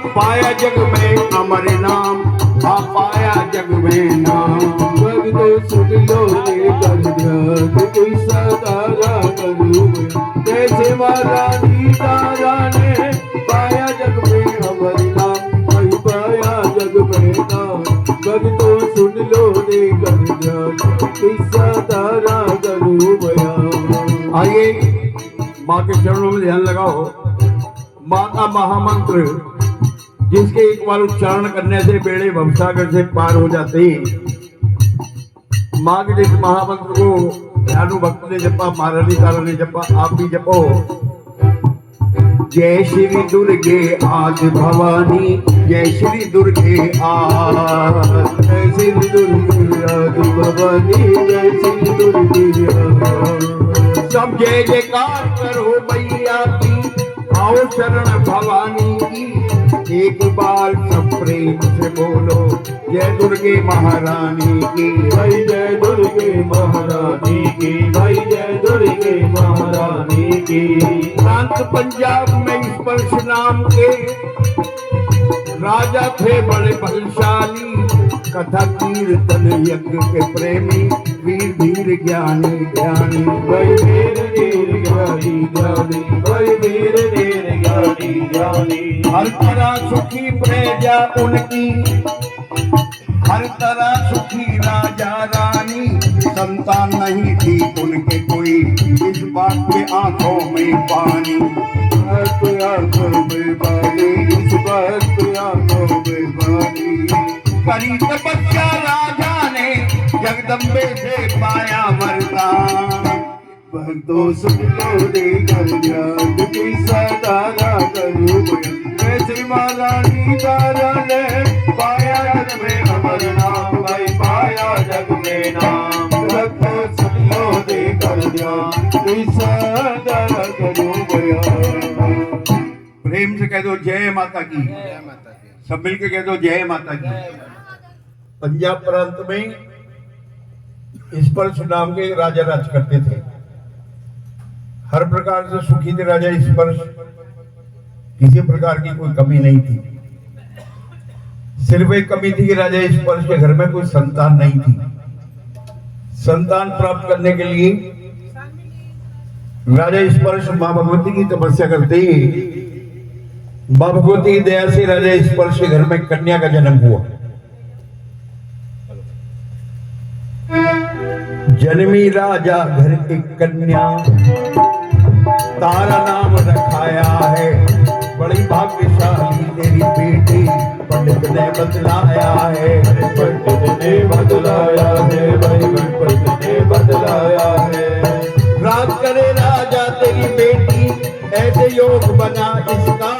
पाया जग में अमर नाम, हाँ पाया जग में नाम। भक्तों सुन लो रे दर्द कोई सतारा करूँ, जैसे महारानी तारा ने पाया जग में अमर नाम, वही पाया जग में नाम। भक्तों सुन लो रे दर्द कोई सतारा करूँ बयान। आइए माँ के चरणों में ध्यान लगाओ। माँ का महामंत्र जिसके एक बार उच्चारण करने से बेड़े भवसागर से पार हो जाते हैं। माँ के जिस महामंत्र को ध्यानु भक्त ने जपा, महारानी तारा ने जपा, आप भी जपो। जय श्री दुर्गे आज भवानी, जय श्री दुर्गे आज, जय श्री दुर्गे आज भवानी, जय श्री दुर्गे आज। सब जय जयकार करो मैया की, आओ शरण भवानी की। एक बार सब प्रेम से बोलो जय दुर्गे महारानी की। भाई जय दुर्गे महारानी की, भाई जय दुर्गे महारानी की। प्रांत पंजाब में स्पर्श नाम के राजा थे बड़े बलशाली, कथा कीर्तन यज्ञ के प्रेमी, वीर धीर ज्ञानी ज्ञानी। भाई वीर धीर ज्ञानी ज्ञानी, भाई वीर धीर ज्ञानी ज्ञानी। हर तरह सुखी प्रजा उनकी, हर तरह सुखी राजा रानी। संतान नहीं थी उनके कोई, इस बात के आंखों में पानी। आंखों में पानी, इस बात के आंखों में पानी। करी तपस्या राजा ने, जगदम्बे से पाया वरदान। भक्तों सुन लो रे कल्याण की सतारा करूँ, जैसे महारानी तारा ने पाया जग में अमर नाम, भाई पाया जग में नाम। भक्तों सुन लो रे कल्याण की सतारा करूँ बयान। प्रेम से कह दो जय माता की, सब मिलके कह दो जय माता की। पंजाब प्रांत में स्पर्श नाम के राजा राज करते थे। हर प्रकार से सुखी थे राजा स्पर्श, किसी प्रकार की कोई कमी नहीं थी। सिर्फ एक कमी थी कि राजा स्पर्श के घर में कोई संतान नहीं थी। संतान प्राप्त करने के लिए राजा स्पर्श मां भगवती की तपस्या करते ही मां भगवती की दया से राजा स्पर्श के घर में कन्या का जन्म हुआ। जन्मी राजा घर की कन्या, तारा नाम रखाया है। बड़ी भाग्यशाली तेरी बेटी, पंडित ने बतलाया है। पंडित ने बतलाया है, भाई पंडित ने बतलाया है। राज करे राजा तेरी बेटी, ऐसे योग बना इसका।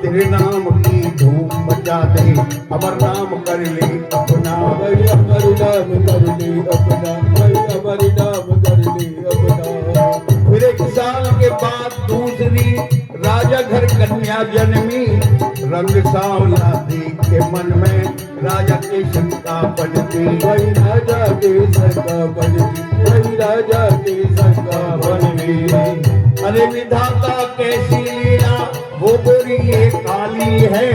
तेरे नाम की धूम मचा दे, अमर नाम कर ले अपना। भाई अमर नाम कर ले अपना, भाई अमर नाम कर ले अपना। फिर 1 साल के बाद दूसरी राजा घर कन्या जन्मी। रंग सांवला देख के मन में राजा के शंका बनती। भाई राजा के शंका बनती, भाई राजा के शंका बनती। अरे विधाता कैसी लीला, वो गोरी ये काली है।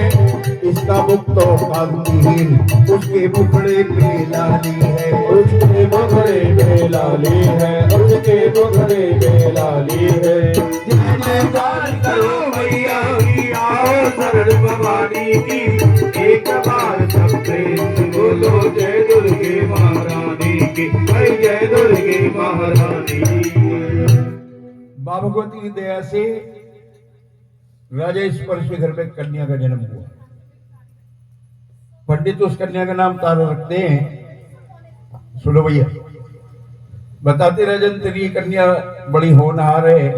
इसका मुख तो कांतिहीन, उसके मुखड़े पे लाली है। उसके मुखड़े पे लाली है, उसके मुखड़े पे लाली है। जयकार करो मैया की, आओ शरण भवानी की। एक बार सब प्रेम से बोलो जय दुर्गे महारानी की, भाई जय दुर्गे महारानी। मां भगवती की दया से राजा स्पर्श के घर में कन्या का जन्म हुआ। पंडित उस कन्या का नाम तारा रखते हैं। सुनो भैया, बताते राजन तेरी कन्या बड़ी होनहार है,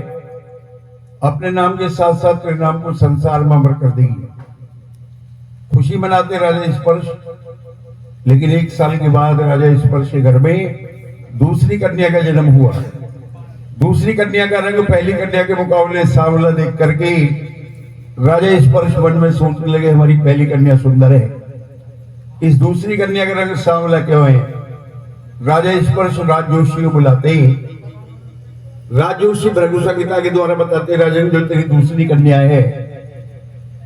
अपने नाम के साथ साथ तेरे नाम को संसार में अमर कर देगी। खुशी मनाते राजा स्पर्श। लेकिन 1 साल के बाद राजा स्पर्श के घर में दूसरी कन्या का जन्म हुआ। दूसरी कन्या का रंग पहली कन्या के मुकाबले सांवला देख करके राजा स्पर्श मन में सोचने लगे हमारी पहली कन्या सुंदर है, इस दूसरी कन्या का रंग सांवला क्यों है। राजा स्पर्श राजजोशी को बुलाते। राजजोशी भृगु संहिता के द्वारा बताते राजन जो तेरी दूसरी कन्या है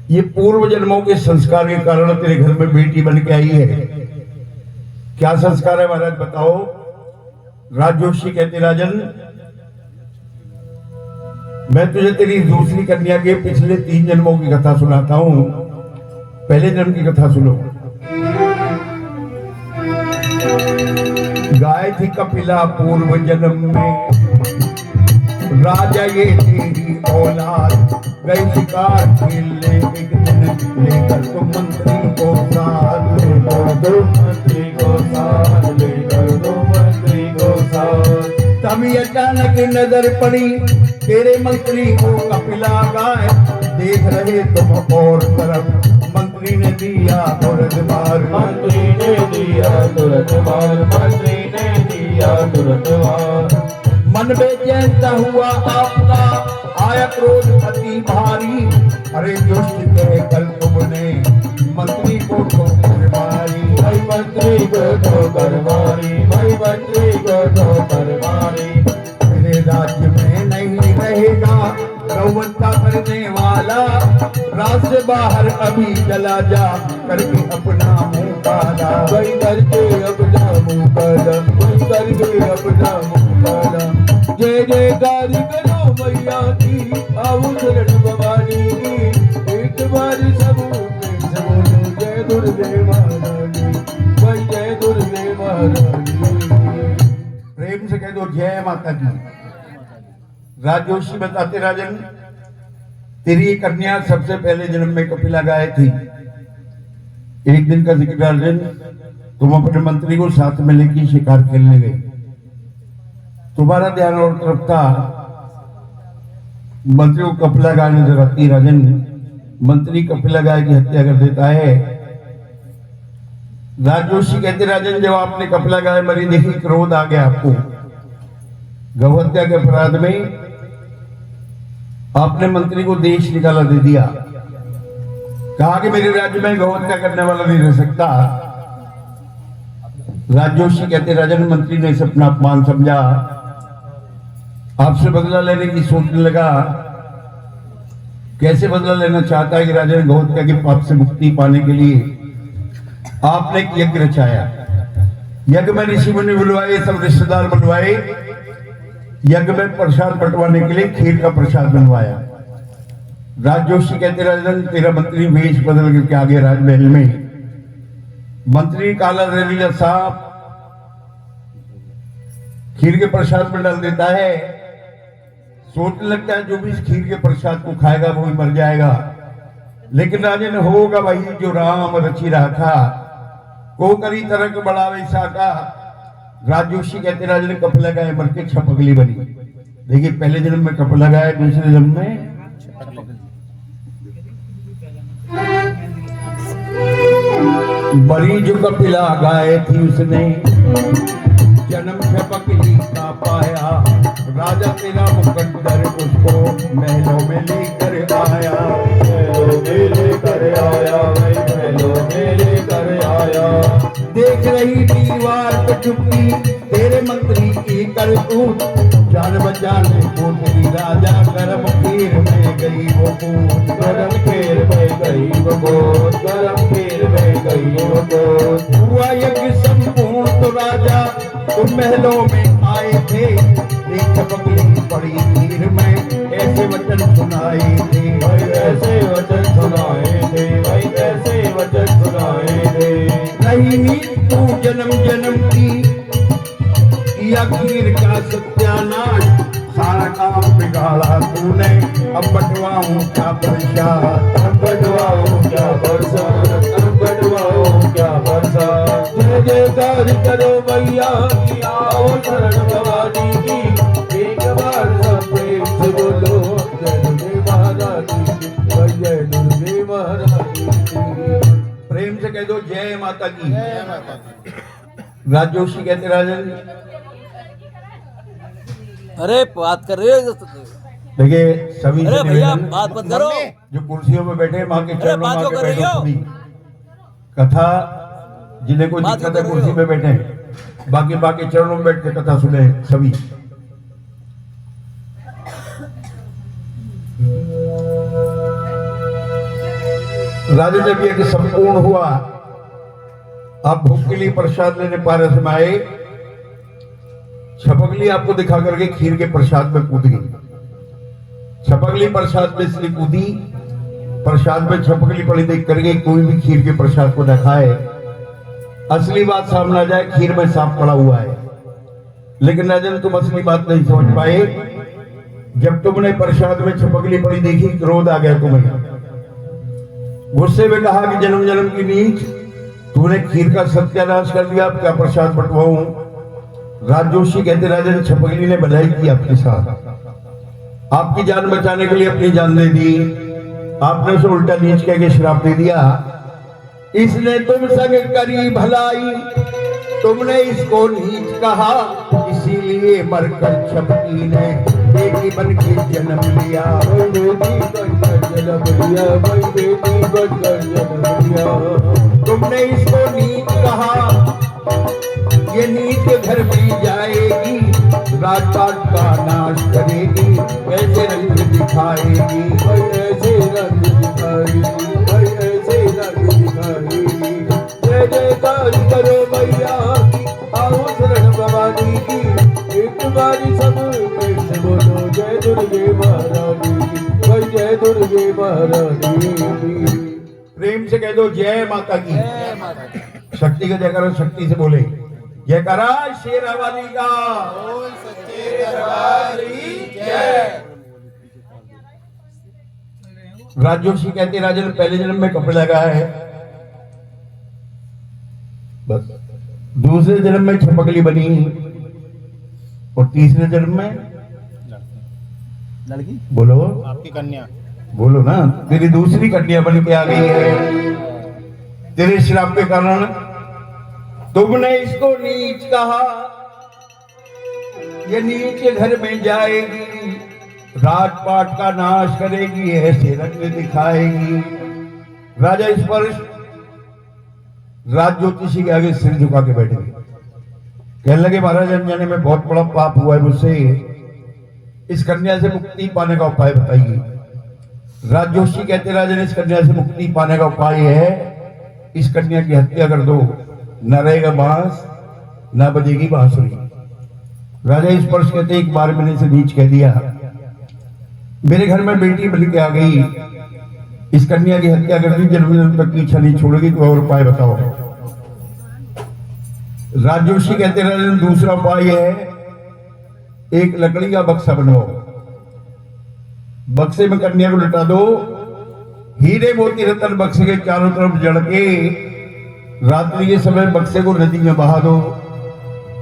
ये पूर्व जन्मों के संस्कार के कारण तेरे घर में बेटी बन के आई है। क्या संस्कार है महाराज बताओ। राजजोशी कहते राजन, मैं तुझे तेरी दूसरी कन्या के पिछले 3 जन्मों की कथा सुनाता हूं। पहले जन्म की कथा सुनो। गाय थी कपिला पूर्व जन्म में, राजा ये तेरी औलाद, गई शिकार खेलने एक दिन, लेकर तो मंत्री को साथ, लेकर दो मंत्री को साथ, लेकर दो मंत्री को साथ। तभी अचानक नजर पड़ी तेरे मंत्री को कपिला गाय, देख रहे तुम और तरफ, मंत्री ने दिया तुरंत मार, मंत्री ने दिया तुरंत मार, मंत्री ने दिया तुरंत मार। मन बेचैन हुआ आपका, आया क्रोध अति भारी, अरे दुष्ट कह कल तुमने मंत्री को ठोकर मारी, भाई मंत्री को ठोकर मारी, भाई मंत्री को ठोकर मारी। मेरे राज्य में नहीं रहेगा गौवंता करने वाला, राज से बाहर अभी चला जा, करके अपना मुंह काला, भाई करके अपना मुंह काला, भाई करके अपना मुंह काला। जय जयकार करो मैया की, आओ शरण भवानी की, एक बार सब बोलो जय दुर्गे महारानी, भाई जय दुर्गे महारानी। प्रेम से कह दो जय माता की। राजजोशी बताते राजन, तेरी कन्या सबसे पहले जन्म में कपिला गाय थी। एक दिन का जिक्र राजन, तुम अपने मंत्री को साथ में लेकर शिकार खेलने गए। तुम्हारा ध्यान और तरफ था, मंत्री को कपिला गाय नजर आती। राजन, मंत्री कपिला गाय की हत्या कर देता है। राजजोशी कहते राजन, जब आपने कपिला गाय मरी देखी, क्रोध आ गया आपको। गौहत्या के अपराध में आपने मंत्री को देश निकाला दे दिया, कहा कि मेरे राज्य में गौहत्या करने वाला नहीं रह सकता। राजजोशी कहते राजन, मंत्री ने इसे अपना अपमान समझा, आपसे बदला लेने की सोचने लगा। कैसे बदला लेना चाहता है कि राजन, गौहत्या के पाप से मुक्ति पाने के लिए आपने एक यज्ञ रचाया। यज्ञ में ऋषि मुनि बुलवाए, सब रिश्तेदार बुलवाए, यज्ञ में प्रसाद बंटवाने के लिए खीर का प्रसाद बनवाया। राजजोशी कहते राजन, तेरा मंत्री वेश बदल करके आ गया राजमहल में। मंत्री काला रेलिया साहब खीर के प्रसाद में डाल देता है। सोचने लगता है जो भी इस खीर के प्रसाद को खाएगा वो ही मर जाएगा। लेकिन राजन, होगा वही जो राम रची राखा, को करी तरक बड़ा वैसा का। राजजोशी कहते राजन, कपिला गाय मर के छपगली बनी। देखिए, पहले जन्म में कपिला गाय, दूसरे जन्म में बड़ी जो कपिला गाय थी, उसने जन्म छपकली का पाया। राजा तेरा मुकद्दर उसको महलों में लेकर आया, महलों में लेकर आया, भाई महलों में लेकर आया। देख रही दीवार पे चुपी तेरे मंत्री की करतूत, जान बचाने को तेरी राजा गरम खीर में गई वो कूद, गरम खीर में गई वो कूद, गरम खीर में गई वो कूद। हुआ यज्ञ संपूर्ण तो राजा तुम महलों में आए थे, देख पगली पड़ी खीर में ऐसे वचन सुनाए थे, भाई ऐसे वचन सुनाए थे, भाई ऐसे वचन सुनाए थे। नहीं नीत तू जन्म जन्म की किया खीर का सत्यानाश, सारा काम बिगाड़ा तूने, अब बंटवाऊं क्या प्रसाद, अब बंटवाऊं क्या प्रसाद, अब बंटवाऊं क्या प्रसाद। जय जयकार करो मैया की, आओ शरण भवानी की, एक बार सब प्रेम से बोलो जय दुर्गे महारानी की, जय दुर्गे महारानी की। प्रेम से कह दो जय माता की। जय माता की। राजजोशी कहते राजन, अरे बात कर रहे हो? देखिए सभी अरे भैया बात मत करो, जो कुर्सियों में बैठे माँ के अरे चरणों बात में क्यों आके कर रही बैठो। हो? सभी कथा जिन्हें कोई बात दिक्कत क्यों है कर कुर्सी रही में बैठे, बाकी बाकी चरणों में बैठ के कथा सुने सभी। राजा जब यज्ञ संपूर्ण हुआ, आप भोग के लिए प्रसाद लेने पारस में आए, छपकली आपको दिखा करके खीर के प्रसाद में कूद गई। छपकली प्रसाद में इसलिए कूदी, प्रसाद में छपकली पड़ी देख करके कोई भी खीर के प्रसाद को न खाए, असली बात सामने आ जाए खीर में सांप पड़ा हुआ है। लेकिन राजन तुम असली बात नहीं समझ पाए। जब तुमने प्रसाद में छपकली पड़ी देखी, क्रोध आ गया तुम्हें। गुस्से में कहा कि जन्म जन्म की नीच, तूने खीर का सत्यानाश कर दिया, अब क्या प्रसाद बंटवाऊं। राजजोशी कहते राजन छपकली ने बधाई की आपके साथ, आपकी जान बचाने के लिए अपनी जान दे दी, आपने उसे उल्टा नीच कह के श्राप दे दिया। इसने तुम संग करी भलाई, तुमने इसको नीच कहा, इसीलिए मरकर छपकी ने बेटी बन के जन्म लिया। बेटी बनकर जन्म लिया, बेटी बनकर जन्म लिया। तुमने इसको नीच कहा, ये नीच घर में जाएगी, राजपाट का नाश करेगी, ऐसे रंग दिखाएगी, ऐसे रंग दिखाएगी, ऐसे रंग दिखाएगी। जय जयकार करो मैया की, आओ शरण भवानी की, एक बारी सब पेट से बोलो जय दुर्गे महारानी की, भाई जय दुर्गे महारानी की। प्रेम से कह दो जय माता की। शक्ति का जयकारा शक्ति से बोले, जयकारा शेरा वाली का। राजजोशी कहते राजन पहले जन्म में कपड़े लगाया है, बस दूसरे जन्म में छपकली बनी, और तीसरे जन्म में लड़की बोलो आपकी कन्या, बोलो ना, तेरी दूसरी कन्या बन के आ गई है। तेरे श्राप के कारण तुमने इसको नीच कहा, ये नीच के घर में जाएगी, राजपाट का नाश करेगी, ऐसे रंग दिखाएगी। राजा इस पर राज ज्योतिषी के आगे सिर झुका के बैठे, कहने लगे महाराज अनजाने में बहुत बड़ा पाप हुआ है मुझसे, इस कन्या से मुक्ति पाने का उपाय बताइए। राज जोशी कहते राजन इस कन्या से मुक्ति पाने का उपाय है, इस कन्या की हत्या कर दो, न रहेगा बांस न बजेगी बांसुरी। राजा इस पर कहते एक बार मैंने से नीच कह दिया, मेरे घर में बेटी बन के आ गई, इस कन्या की हत्या कर दी, जन्म जन्म तक पीछा नहीं छोड़ेगी, तो और उपाय बताओ। राजजोशी कहते राजन दूसरा उपाय है, एक लकड़ी का बक्सा बनवाओ, बक्से में कन्या को लटा दो, हीरे मोती रतन बक्से के चारों तरफ जड़ के रात्रि के समय बक्से को नदी में बहा दो।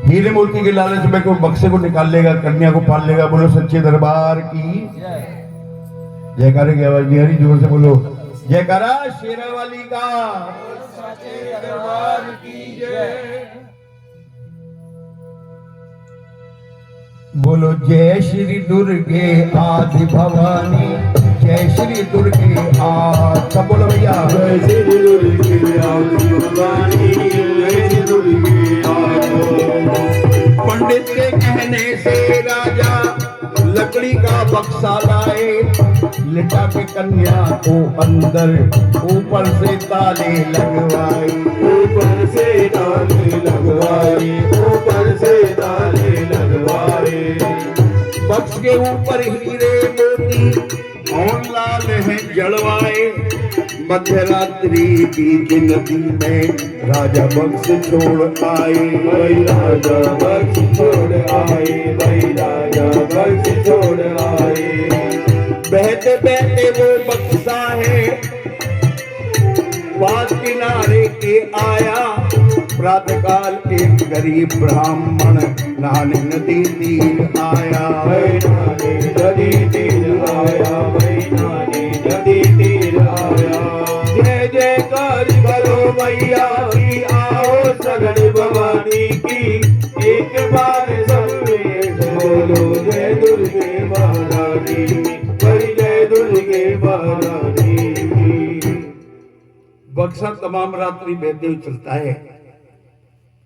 हीरे मोती के लालच में कोई बक्से को निकाल लेगा, कन्या को पाल लेगा। बोलो सच्चे दरबार की जयकारे की आवाज नहीं आ रही, जोर से बोलो जयकारा शेरा वाली का। सच्चे दरबार की जय। बोलो जय श्री दुर्गे आदि भवानी, जय श्री दुर्गे आदि। सब बोलो भैया जय श्री दुर्गे आदि भवानी, जय श्री दुर्गे आदि। पंडित के कहने से राजा लकड़ी का बक्सा लाए, लिटा के कन्या को अंदर ऊपर से ताले लगवाए, ऊपर से ताले लगवाए, ऊपर से ताले लगवाए। बक्स के ऊपर हीरे मोती और लाल है जड़वाए। मध्य रात्रि की नदी में राजा बक्स छोड़ आए, भाई राजा बक्स छोड़ आए, भाई राजा बक्स छोड़ आए। बहते बहते वो बक्सा है बात किनारे के आया। प्रातःकाल एक गरीब ब्राह्मण नहाने नदी तीर आया, भाई नहाने नदी तीर आया, भाई नहाने नदी तीर आया। जय जयकार करो मैया की, आओ सगड़ भवानी की, एक बार सब बोलो जय दुर्गे महारानी की, भाई जय दुर्गे महारानी की। बक्सा तमाम रात्रि बहते हुए चलता है।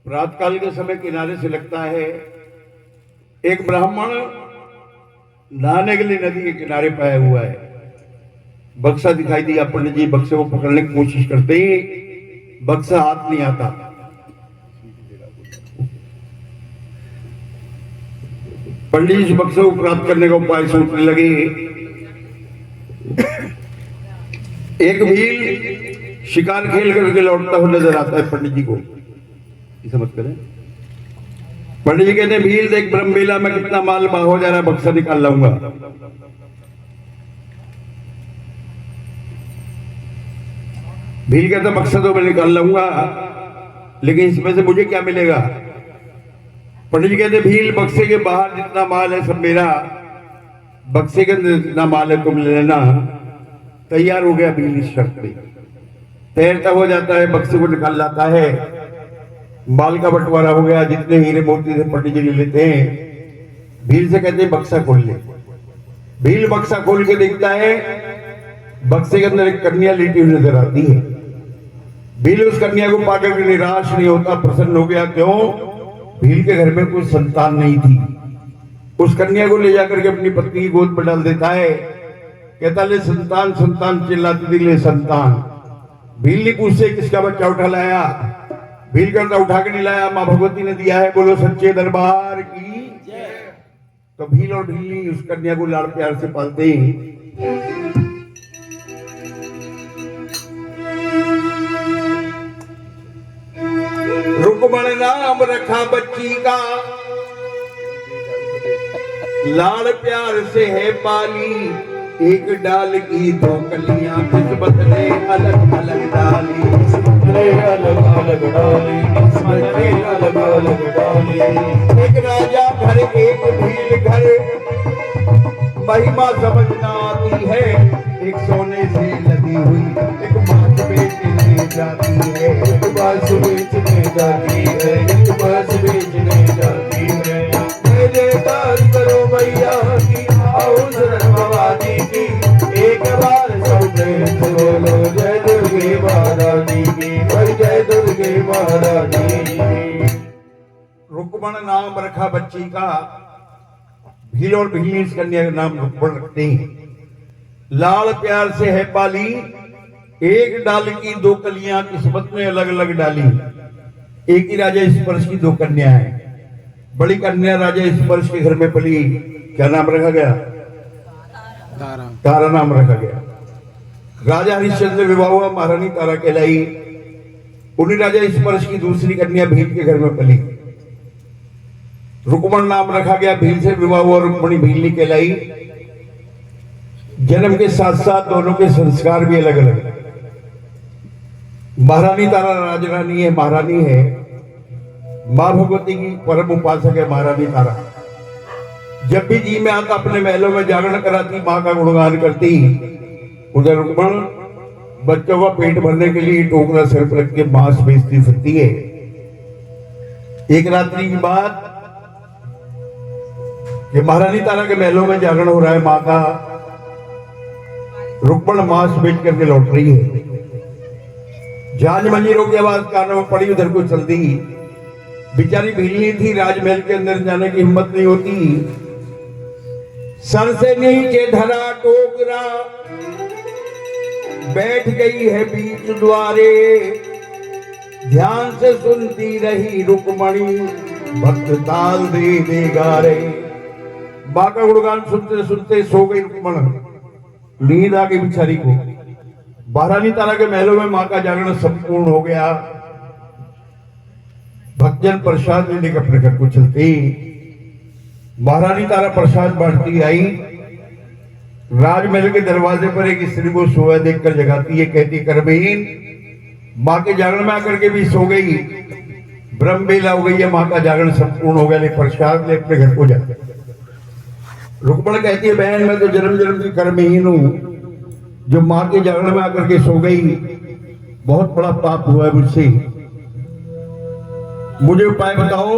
प्रातःकाल के समय किनारे से लगता है। एक ब्राह्मण नहाने के लिए नदी के किनारे पाया हुआ है। बक्सा दिखाई दिया। पंडित जी बक्से को पकड़ने की कोशिश करते ही बक्सा हाथ नहीं आता। पंडित जी इस बक्से को प्राप्त करने का उपाय सोचने लगे। एक भील शिकार खेल करके लौटता हुआ नजर आता है पंडित जी को। समझ करें, पंडित जी कहते हैं भील देख ब्रह्मबेला में कितना माल हो जा रहा है, बक्सा निकाल लाऊंगा। भील कहता बक्सा तो मैं निकाल लाऊंगा, लेकिन इसमें से मुझे क्या मिलेगा। पंडित जी कहते भील बक्से के बाहर जितना माल है सब मेरा, बक्से के अंदर जितना माल है तुम ले लेना। तैयार हो गया भील इस शर्त पे। तैरता हो जाता है, बक्से को निकाल लाता है, माल का बंटवारा हो गया। जितने हीरे मोती थे पंडित जी ले लेते हैं। भील से कहते हैं बक्सा खोल ले। भील बक्सा खोल के देखता है, बक्से के अंदर एक कन्या लेटी हुई नजर आती है। भील उस कन्या को पाकर के निराश नहीं होता, प्रसन्न हो गया। क्यों? भील के घर में कोई संतान नहीं थी। उस कन्या को ले जाकर के अपनी पत्नी की गोद में डाल देता है। कहता ले संतान संतान चिल्लाती थी, ले संतान। भील ने पूछे किसका बच्चा उठा लाया। भील करता उठा के नहीं लाया, माँ भगवती ने दिया है, बोलो सच्चे दरबार की जय। तो भील और भीली उस कन्या को लाड़ प्यार से पालते ही रुकमण नाम रखा बच्ची का, लाड़ प्यार से है पाली। एक डाल की दो कलियां किस्मत ने अलग अलग डाली। अलग अलग डाली, अलग अलग डाली। एक राजा घर एक भील घर, महिमा समझना आती है। एक सोने से लदी हुई एक मांस बेचने जाती है। एक बांस बेचने जाती है, एक बांस बेचने जाती है। जय जयकार करो मैया की, आओ शरण भवानी की। एक बार सब प्रेम से बोलो जय दुर्गे महारानी की, जय दुर्गे महारानी की। रुक्मण नाम रखा बच्ची का। भील और भीली इस कन्या का नाम रुक्मण रखते हैं। लाड़ प्यार से है पाली। एक डाल की दो कलियां किस्मत में अलग अलग डाली। एक ही राजा स्पर्श की दो कन्या है। बड़ी कन्या राजा स्पर्श के घर में पली। क्या नाम रखा गया? तारा नाम रखा गया। राजा हरिश्चंद्र विवाह हुआ, महारानी तारा कहलाई। उन्हीं राजा स्पर्श की दूसरी कन्या भील के घर में पली। रुक्मण नाम रखा गया। भील से विवाह हुआ, रुक्मणी भीलनी कहलाई। जन्म के साथ साथ दोनों के संस्कार भी अलग अलग। महारानी तारा राजरानी है, महारानी है। मां भगवती की परम उपासक है महारानी तारा। जब भी जी में आता अपने महलों में जागरण कराती, मां का गुणगान करती। उधर रुक्मण बच्चों का पेट भरने के लिए टोकरा सिर पर रख के मांस बेचती फिरती है। एक रात्रि की बात कि महारानी तारा के महलों में जागरण हो रहा है मां का। रुक्मण मांस बेच करके लौट रही है। जांज मंजीरों की आवाज कानों में पड़ी, उधर को चल दी। बेचारी भीलनी थी, राजमहल के अंदर जाने की हिम्मत नहीं होती। सर से नीचे धरा टोकरा, बैठ गई है बीच द्वारे। ध्यान से सुनती रही रुक्मणी, भक्त ताल दे दे गारे। मां का गुणगान सुनते सुनते सो गई रुक्मण। नींद आ गई बिचारी को। महारानी तारा के महलों में मां का जागरण संपूर्ण हो गया। भक्तजन प्रसाद लेने के अपने घर को चलते ही महारानी तारा प्रसाद बांटती आई। राजमहल के दरवाजे पर एक स्त्री को सोया देखकर जगाती है। कहती कर्महीन, मां के जागरण में आकर के भी सो गई। ब्रह्मबेला हो गई है, मां का जागरण संपूर्ण हो गया, ले प्रसाद ले अपने घर को जाते। रुक्मण कहती है बहन मैं तो जन्म जन्म की कर्महीन हूं, जो मां के जागरण में आकर के सो गई। बहुत बड़ा पाप हुआ है मुझसे, मुझे उपाय बताओ।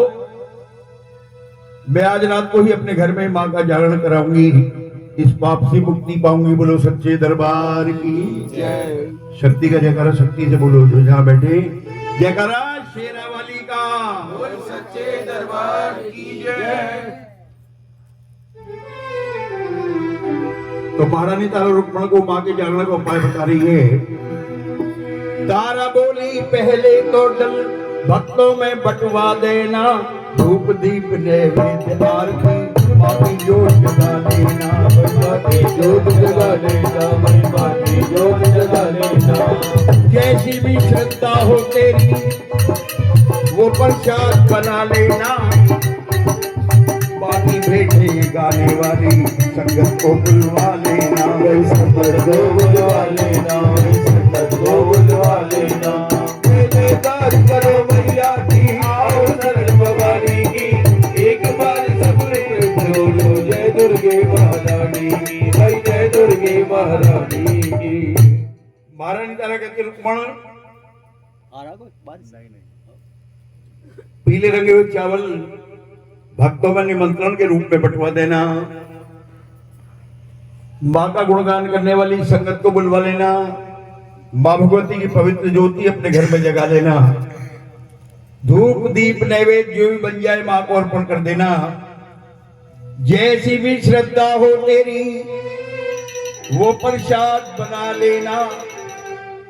मैं आज रात को ही अपने घर में मां का जागरण कराऊंगी, इस पाप से मुक्ति पाऊंगी। बोलो सच्चे दरबार की जय। शक्ति का जयकारा शक्ति से बोलो, जो जहां बैठे जयकारा शेरा वाली का। बोल सच्चे दरबार की जय। तो महारानी तारा रुक्मण को मां के जागरण का उपाय बता रही है। तारा बोली पहले तो डल भक्तों में बंटवा देना, धूप दीप नैवेद्य आरती बाकी जोत जगा लेना, बाकी जोत जगा लेना, बाकी जोत जगा लेना। जैसी भी श्रद्धा हो तेरी वो प्रसाद बना लेना, बाकी भेंटे गाने वाली संगत को बुलवा लेना, संगत को बुलवा लेना, संगत को बुलवा लेना। जयकार करो मैया की, आओ शरण भवानी की, एक बार सब बोलो जय दुर्गे महारानी की, जय दुर्गे महारानी की। महारानी तारा कहती रुक्मण पीले रंगे हुए चावल भक्तों में निमंत्रण के रूप में बंटवा देना, मां का गुणगान करने वाली संगत को बुलवा लेना, मां भगवती की पवित्र ज्योति अपने घर में जगा लेना, धूप दीप नैवेद्य जो भी बन जाए मां को अर्पण कर देना। जैसी भी श्रद्धा हो तेरी वो प्रसाद बना लेना,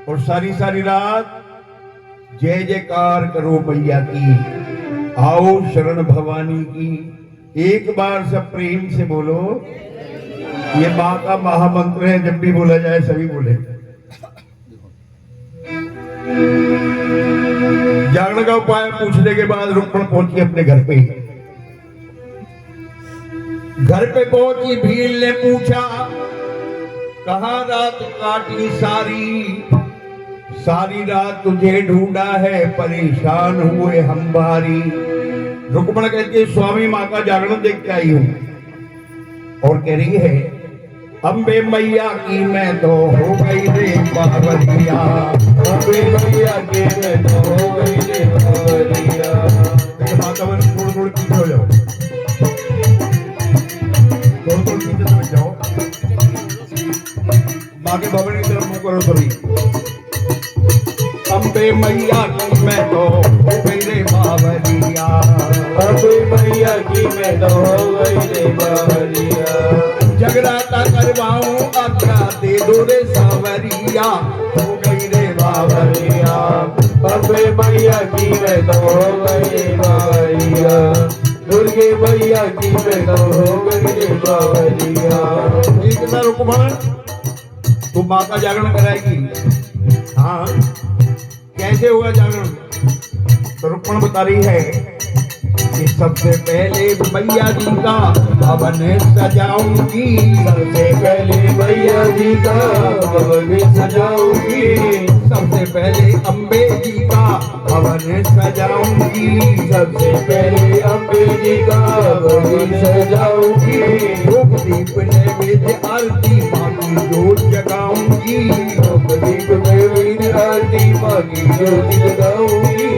और सारी सारी रात जय जयकार करो मैया की, आओ शरण भवानी की। एक बार सब प्रेम से बोलो, ये मां का महामंत्र है, जब भी बोला जाए सभी बोले। जागरण का उपाय पूछने के बाद रुक्मण पहुंची अपने घर पे। घर पे पहुंची भील ने पूछा कहां रात काटी सारी, सारी रात तुझे ढूंढा है परेशान हुए हम भारी। रुक्मण कहती है स्वामी मां का जागरण देख के आई हूं, और कह रही है अम्बे मैया की मैं तो हो गई रे बावरिया, अम्बे मैया की मैं तो हो गई रे बावरिया। माता बन थोड़ा थोड़ा पीछे हो जाओ, थोड़ा थोड़ा पीछे समझ जाओ, माँ के भवन की तरफ मुंह करो सभी। अम्बे मैया की मैं तो हो गई रे बावरिया, अम्बे मैया की मैं तो हो गई रे बावरिया। जगराता करवाऊं आज्ञा दे दो रे सावरिया, हो गई रे बावरिया। अम्बे मैया की मैं तो हो गई रे बावरिया, दुर्गे मैया की मैं तो हो गई रे बावरिया। एक ना रुक्मण तू माँ का जागरण कराएगी? हाँ, कैसे होगा जागरण? तो रुक्मण बता रही है कि सबसे पहले मैया जी का भवन सजाऊंगी, सबसे पहले मैया जी का भवन सजाऊंगी, सबसे पहले अम्बे जी का भवन सजाऊंगी, सबसे पहले अम्बे जी का भवन सजाऊंगी, धूप दीप नैवेद्य आरती बाकी जोत जगाऊंगी, धूप दीप नैवेद्य आरती बाकी जोत जगाऊंगी,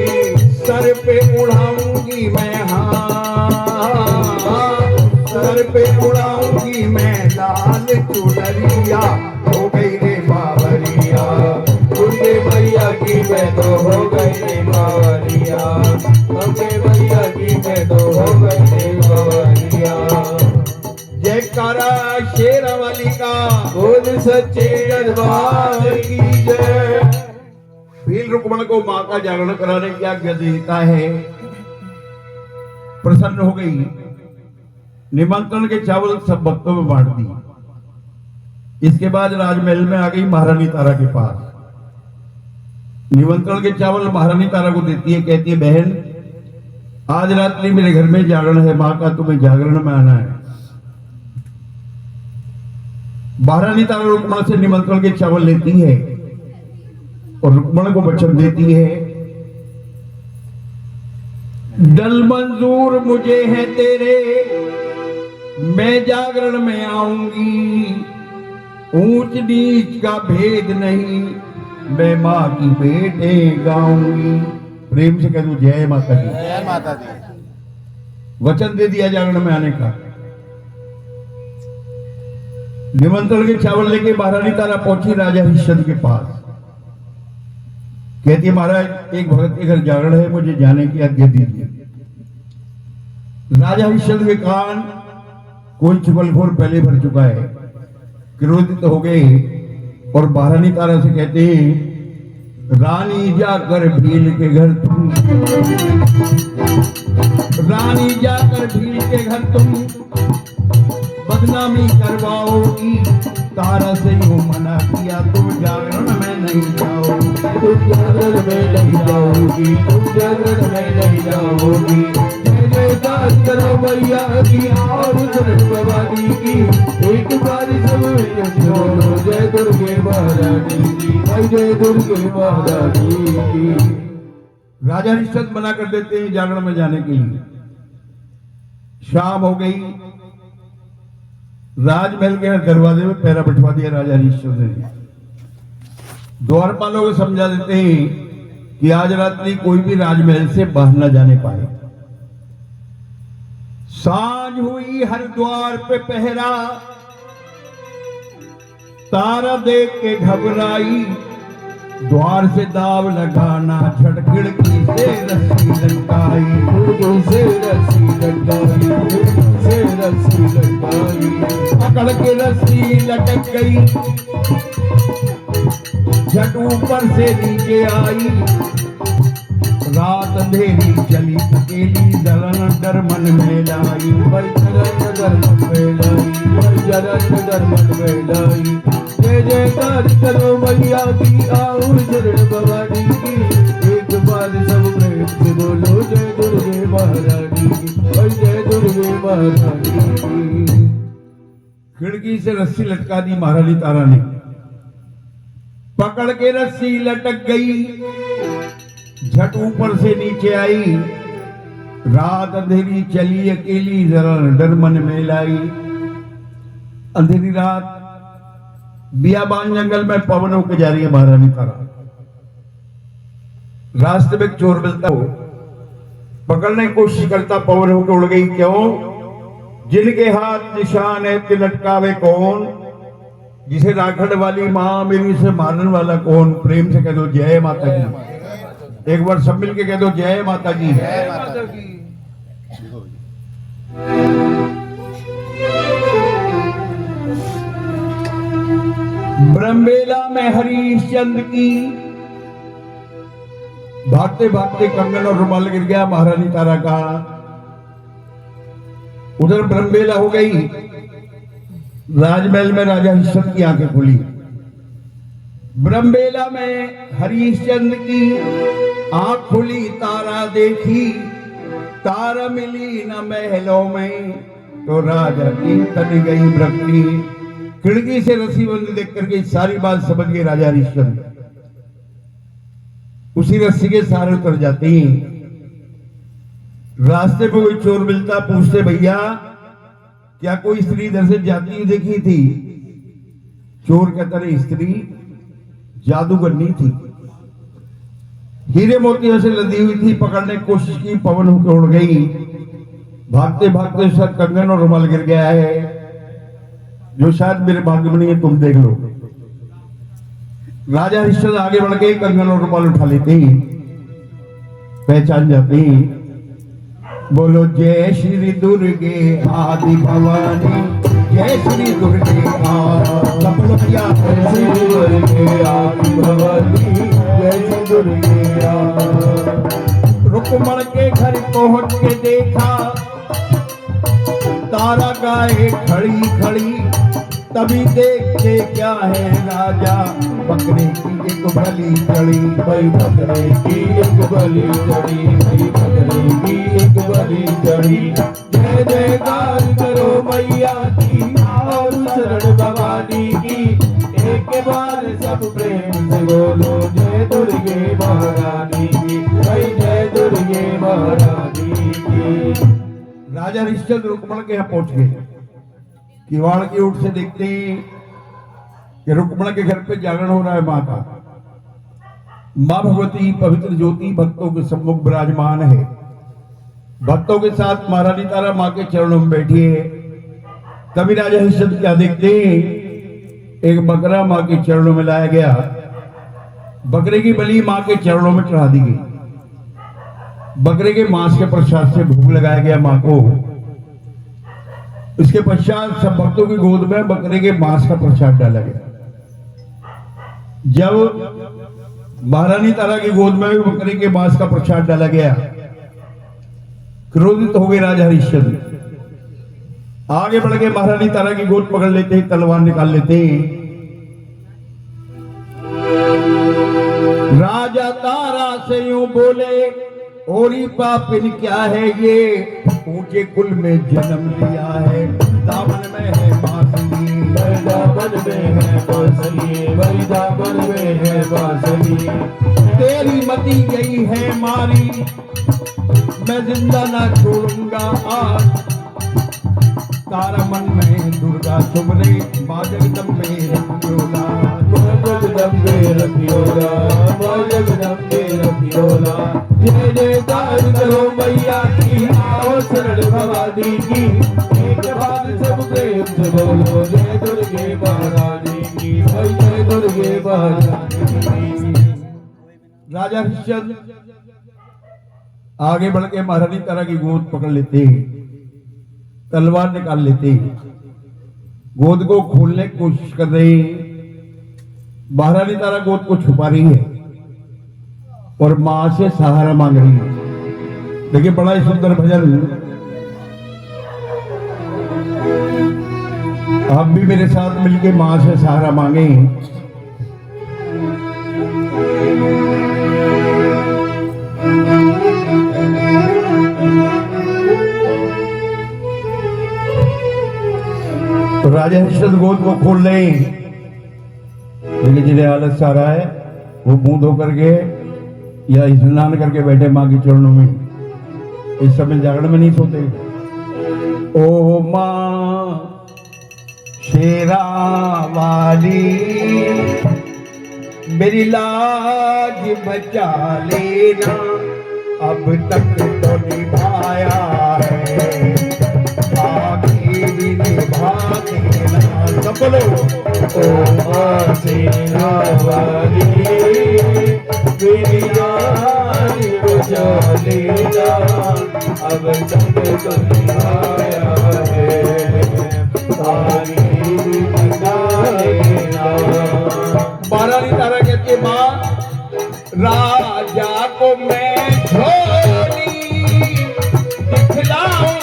सर पे उड़ाऊंगी मैं सर पे उड़ाऊंगी मैं लाल चुनरिया, हो गई रे बावरिया। दुर्गे मैया की मैं तो हो गई रे बावरिया, अम्बे मैया की मैं तो हो गई रे बावरिया। जयकारा शेरावाली का बोल सच्चे दरबार की जय। भील रुक्मण को मां का जागरण कराने की आज्ञा देता है, प्रसन्न हो गई, निमंत्रण के चावल सब भक्तों में बांट दी। इसके बाद राजमहल में आ गई महारानी तारा के पास, निमंत्रण के चावल महारानी तारा को देती है, कहती है बहन आज रात्रि मेरे घर में जागरण है मां का, तुम्हें जागरण में आना है। महारानी तारा रुक्मण से निमंत्रण के चावल लेती है और रुक्मण को वचन देती है डल मंजूर मुझे है तेरे, मैं जागरण में आऊंगी, ऊंच नीच का भेद नहीं, मैं माँ की बेटे गाऊंगी। प्रेम से कह दो जय माता दी। जय माता दी। वचन दे दिया जागरण में आने का। निमंत्रण के चावल लेके महारानी तारा पहुंची राजा हरिश्चंद्र के पास, कहती है महाराज एक भगत के घर जागरण है, मुझे जाने की आज्ञा दीजिए। राजा हरिश्चंद्र के कान कोई चुगलखोर पहले भर चुका है, क्रोधित हो गए और महारानी तारा से कहते हैं, रानी जाकर भील के घर तुम, रानी जाकर भील के घर तुम बदनामी करवाओगी। तारा से यूं मना किया, तुम जागरण में नहीं जाओगी, तुम जागरण में नहीं जाओगी, तुम जागरण में नहीं जाओगी। जय जयकार करो मैया की और शरण भवानी की, एक बार सब बोलो जय दुर्गे महारानी की, जय दुर्गे महारानी की। राजा हरिश्चंद्र मना कर देते हैं जागरण में जाने के लिए। शाम हो गई, राजमहल के दरवाजे में पैरा बैठवा दिया राजा हरिश्चंद्र ने। द्वारपालों को समझा देते हैं कि आज रात्रि कोई भी राजमहल से बाहर न जाने पाए। सांझ हुई, हर द्वार पे पहरा, तारा देख के घबराई, द्वार से दाव लगाना, झट खिड़की से रस्सी लटकाई, खिड़की से रस्सी लटकाई, खिड़की से रस्सी लटकाई। पकड़ के रस्सी लटक गई, झट ऊपर से नीचे आई, रात अंधेरी चली अकेली, जलन डर मन में लाई, पर जलन डर मन में लाई, पर जलन डर मन में लाई। जय जयकार करो मैया की और शरण भवानी की, एक बार सब प्रेम से बोलो जय दुर्गे महारानी की, जय दुर्गे महारानी की। खिड़की से रस्सी लटका दी महारानी तारा ने, पकड़ के रस्सी लटक गई, झट ऊपर से नीचे आई, रात अंधेरी चली अकेली, जरा डर मन में लाई। अंधेरी रात बियाबान जंगल में पवन होकर जा रही है महारानी तारा। रास्ते में एक चोर मिलता हो, पकड़ने की कोशिश करता, पवन होकर उड़ गई। क्यों? जिनके हाथ निशान है तिलटकावे कौन, जिसे राखड़ वाली माँ मेरी से मारने वाला कौन। प्रेम से कह दो जय माता की, एक बार सब मिलके कह दो जय माता की। ब्रह्मेला में हरिश्चंद्र की भागते भागते कंगन और रुमाल गिर गया महारानी तारा का। उधर ब्रह्मेला हो गई, राजमहल में राजा हरिश्चंद्र की आंखें खुली। ब्रह्मेला में हरिश्चंद्र की आंख खुली, तारा देखी, तारा मिली न महलों में, तो राजा की तन गई भक्ति। खिड़की से रस्सी बंद देख करके सारी बात समझ गए राजा हरिश्चंद्र। उसी रस्सी के सहारे उतर जाते हैं। रास्ते में कोई चोर मिलता, पूछते भैया क्या कोई स्त्री इधर से जाती हुई देखी थी? चोर कहता रहे स्त्री जादूगर नहीं थी, हीरे मोतियों से लदी हुई थी। पकड़ने की कोशिश की, पवन होकर उड़ गई। भागते भागते उसका कंगन और रुमाल गिर गया है, जो शायद मेरे भाग्य में नहीं है, तुम देख लो। राजा हरिश्चंद्र आगे बढ़ के कंगन और रुमाल उठा लेते हैं, पहचान जाते हैं। बोलो जय श्री दुर्गे आदि भवानी, जय श्री दुर्गे आदि भवानी, जय श्री दुर्गे। रुक्मण के घर पहुंच के देखा, तारा गाये खड़ी खड़ी, तभी देखते क्या है राजा, बकरे की एक बलि चढ़ी। भाई बकरे की एक बलि चढ़ी, भाई बकरे की एक बलि चढ़ी। जय जयकार करो मैया की और शरण भवानी की, एक बार सब प्रेम से बोलो जय दुर्गे महारानी की, भाई जय दुर्गे महारानी की। राजा हरिश्चंद्र रुक्मण के यहाँ पहुंच गए। किवाड़ की ओर से देखते हैं कि रुक्मण के घर पे जागरण हो रहा है मां का। मां भगवती पवित्र ज्योति भक्तों के सम्मुख विराजमान है। भक्तों के साथ महारानी तारा मां के चरणों में बैठी है। तभी राजा हरिश्चंद्र क्या देखते हैं, एक बकरा मां के चरणों में लाया गया। बकरे की बलि मां के चरणों में चढ़ा दी गई। बकरे के मांस के प्रसाद से भोग लगाया गया मां को। इसके पश्चात सब भक्तों की गोद में बकरे के मांस का प्रसाद डाला गया। जब महारानी तारा की गोद में भी बकरे के मांस का प्रसाद डाला गया, क्रोधित हो गए राजा हरिश्चंद्र। आगे बढ़ के महारानी तारा की गोद पकड़ लेते, तलवार निकाल लेते। राजा तारा से यूं बोले, ओरी पापिन क्या है ये, ऊंचे कुल में जन्म लिया है, दामन में है बांसुरी, दामन में है बांसुरी, वही दामन में है बांसुरी। तेरी मती गई है मारी, मैं जिंदा ना छोड़ूंगा आज। तारा मन में दुर्गा सुमरे, माँ जगदम्बे रखियोला, माँ जगदम्बे रखियोला, माँ जगदम्बे रखियोला। जय जयकार करो मैया की, आओ शरण भवानी की, एक बार सब प्रेम से बोलो जय दुर्गे महारानी की, जय दुर्गे महारानी की। राजा हरिश्चंद्र आगे बढ़ के महारानी तारा की गोद पकड़ लेते, तलवार निकाल लेते, गोद को खोलने की कोशिश कर रहे। महारानी तारा गोद को छुपा रही है और मां से सहारा मांग रही है। देखिए बड़ा ही सुंदर भजन, आप भी मेरे साथ मिलके मां से सहारा मांगे। तो राजा हरिश्चंद्र गोद को खोल रहे, लेकिन जिन्हें आलस आ रहा है वो मुंह धो करके या स्नान करके बैठे मां के चरणों में। इस समय जागरण में नहीं सोते। ओ मां शेरा वाली, मेरी लाज बचा लेना, अब तक तो निभाया है, आगे भी निभा देना। सब बोलो। ओ माँ शेरा वाली, मेरी जान बचा लेना, अब तक तो निभाया है, आगे भी निभा देना। महारानी तारा कहती है, मां राजा को मैं झोली दिखलाऊं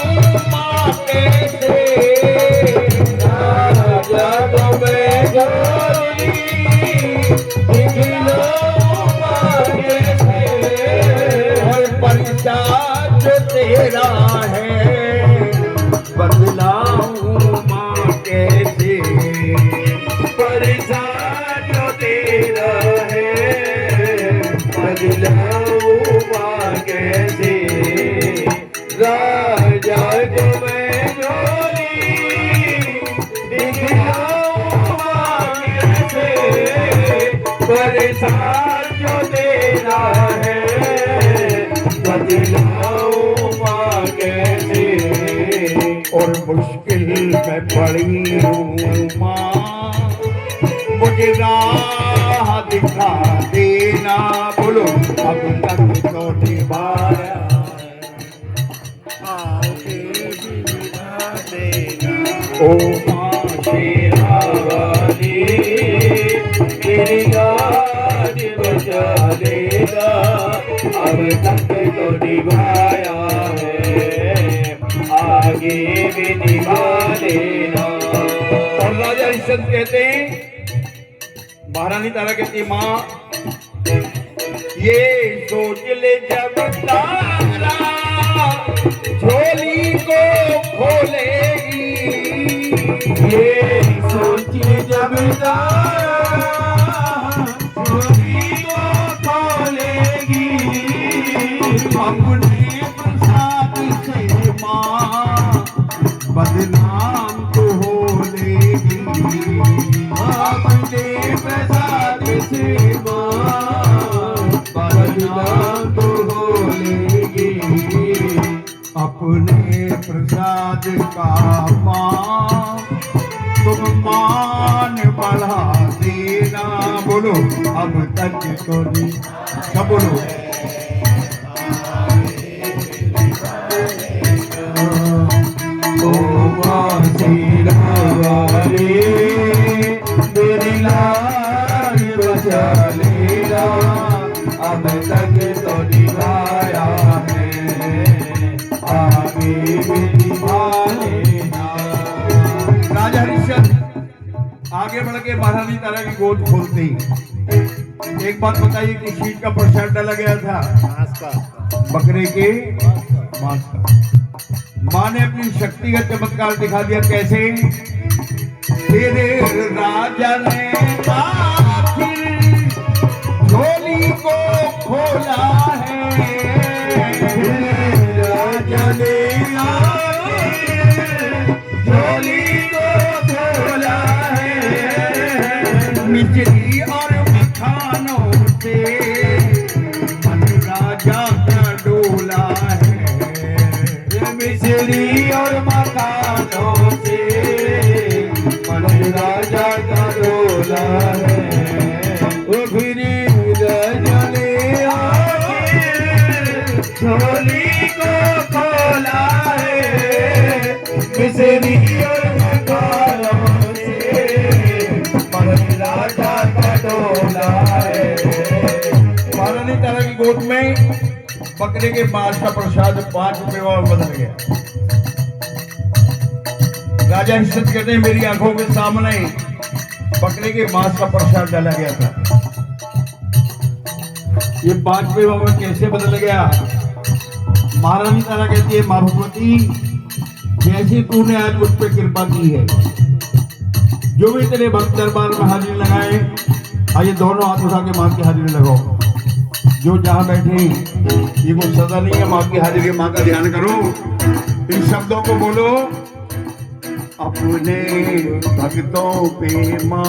मां कैसे, राजा को मैं झोली दिखलाऊं मां कैसे, और परिचार जो तेरा है बदलाऊं मां कैसे, परिचार जो तेरा है बदलाऊं मां कैसे। राजा को मैं झोली दिखलाऊं मां कैसे, परिचार जो तेरा है बदलाऊं मां कैसे। और मुश्किल में पड़ी हूँ मां, मुझे राह दिखा देना। बोलो अब तक तो निभाया, आगे भी निभा देना। ओ माँ शेरा वाली, मेरी जान बचा लेना, अब तक तो निभाया है, आगे भी निभा लेना। और राजा हरिश्चंद्र कहते हैं, महारानी तारा कहती, मां ये सोच ले जब तारा झोली को खोलेगी, ये सोची जब तारा झोली को खोलेगी, अपने प्रसाद से मां बदनाम तो हो लेगी, अपने प्रसाद से मां बदनाम तो होगी। अपने प्रसाद का मां तुम मान बढ़ा देना। बोलो अब तक तो नहीं, सब बोलो। ओ माँ अब तक तो निभाया है, आगे भी निभा लेना। राजा हरिश्चंद्र आगे बढ़ के महारानी तारा की गोद खोलते ही एक बात बताइए कि शीत का प्रसाद डाला गया था बकरे के मांस का। मां ने अपनी शक्ति का चमत्कार दिखा दिया। कैसे? तेरे राजा ने आखिर झोली को खोला है, राजा ने झोली को खोला है, मिश्री और मखानों से मन राजा का डोला है। मिश्री और मकानों से मन राजा का डोला है। वो फिर राजा ने आके झोली को खोला है, मिश्री और मकानों से मन राजा का डोला है। महारानी तारा की गोद में बकरे के मांस का प्रसाद 5 रुपए में बदल गया। राजा हरिश्चंद्र कहते हैं मेरी आंखों के सामने बकरे के मांस का प्रसाद डाला गया था। ये 5 रुपए में कैसे बदल गया? महारानी तारा कहती है मां भगवती, जैसे तूने आज मुझ पे कृपा की है, जो भी तेरे भक्त दरबार में हाजिरी लगाए, आइए दोनों हाथ उठा के मां की हाजिरी लगाओ। जो जहां बैठे ये कोई सदा नहीं है, मां की हाजिरी, मां का ध्यान करो। इन शब्दों को बोलो, अपने भक्तों पे मां,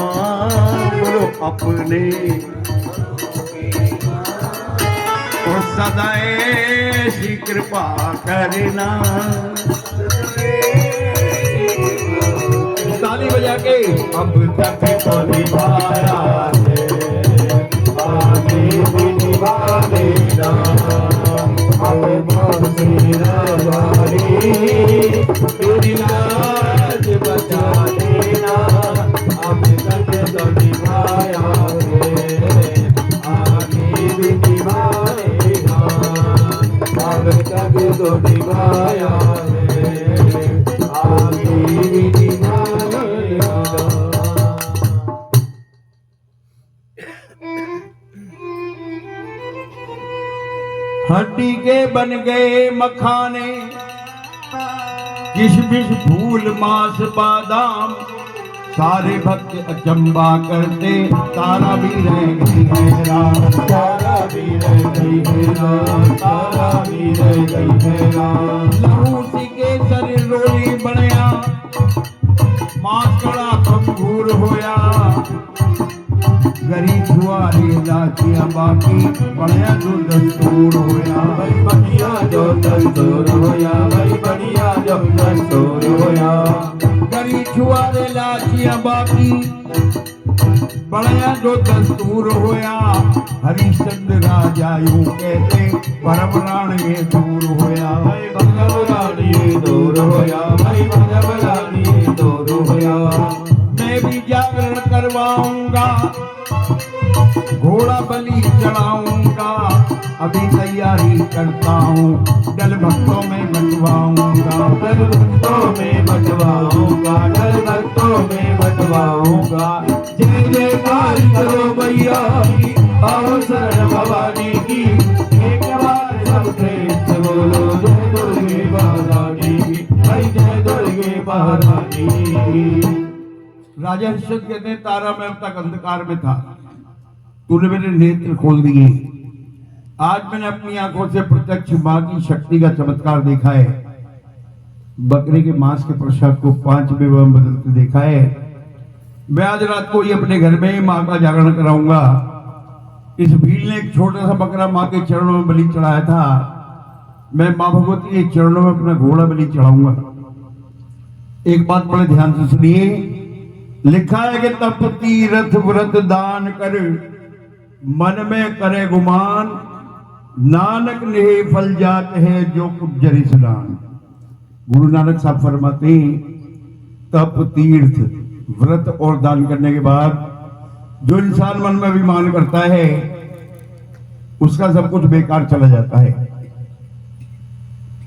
बोलो अपने और सदा ऐसी कृपा करना। ताली बजा के अब तक तो निभाया है, आगे भी निभा लेना। अब मेरा बारी तेरी लाज बचा लेना, अब तक तो निभाया है, आगे भी निभा लेना। अब तक तो निभाया है, आगे भी निभा लेना। हड्डी के बन गए मखाने, किशमिश फूल मांस बादाम, सारे भक्त अचंबा करते, तारा भी रह गई हैरान। तारा भी रह गई हैरान, तारा भी रह गई हैरान। लहू सी के सर रोली बनया, मांस कड़ा खंगूर होया, गरी छुआरे लाचिया बाकी बढ़िया जो दस्तूर होया। भाई बढ़िया जो दस्तूर होया, भाई बढ़िया जो दस्तूर होया। गरी छुआरे लाचिया बाकी बढ़िया जो दस्तूर होया। हरिश्चंद्र राजा यूं कहते परमराण ये दूर होया। भाई भगवरानी दूर होया, भाई भगवरानी दूर होया। मैं भी जागरण करवाऊंगा, घोड़ा बलि चढ़ाऊंगा, अभी तैयारी करता हूँ, दल भक्तों में बंटवाऊंगा। दल भक्तों में बंटवाऊंगा, दल भक्तों में बंटवाऊंगा। जय जयकार करो भैया की, आओ शरण भवानी की, एक बार सब प्रेम से बोलो जय दुर्गे महारानी की, भाई जय दुर्गे महारानी की। राजा हरिश्चंद्र कहते हैं तारा मैं अब तक अंधकार में था, तूने मेरे नेत्र खोल दिए। आज मैंने अपनी आंखों से प्रत्यक्ष मां की शक्ति का चमत्कार देखा है। बकरे के मांस के प्रसाद को 5 रुपए में बदलते देखा है। मैं आज रात को ही अपने घर में ही मां का जागरण कराऊंगा। इस भीड़ ने एक छोटा सा बकरा मां के चरणों में बलि चढ़ाया था, मैं मां भगवती के चरणों में अपना घोड़ा बलि चढ़ाऊंगा। एक बात बड़े ध्यान से सुनिए, लिखा है कि तप तीरथ व्रत दान कर, मन में करे गुमान, नानक ने फल जात है जो कुछ जरि स्नान। गुरु नानक साहब फरमाते हैं तप तीर्थ व्रत और दान करने के बाद जो इंसान मन में अभिमान करता है उसका सब कुछ बेकार चला जाता है।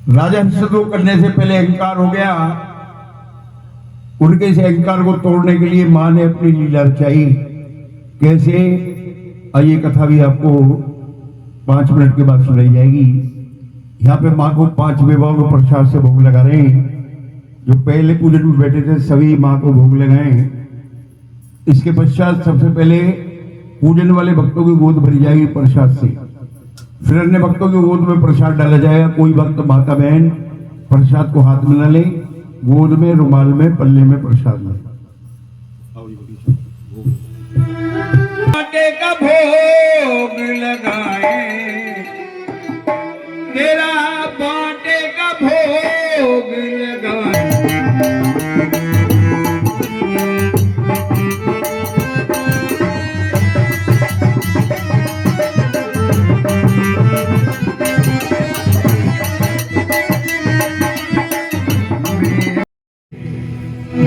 राजा हरिश्चंद्र को करने से पहले अहंकार हो गया। उनके इस अहंकार को तोड़ने के लिए मां ने अपनी लीला रचाई। कैसे, ये कथा भी आपको 5 मिनट के बाद सुनाई जाएगी। यहाँ पे माँ को 5 विवाह को प्रसाद से भोग लगा रहे हैं। जो पहले पूजन में बैठे थे सभी माँ को भोग लगाए। इसके पश्चात सबसे पहले पूजन वाले भक्तों की गोद भरी जाएगी प्रसाद से, फिर अन्य भक्तों की गोद में प्रसाद डाला जाएगा। कोई भक्त माता बहन प्रसाद को हाथ में न ले, गोद में, रुमाल में, पल्ले में प्रसाद ले। बाटे का भोग लगाए, तेरा बाटे का भोग लगाए।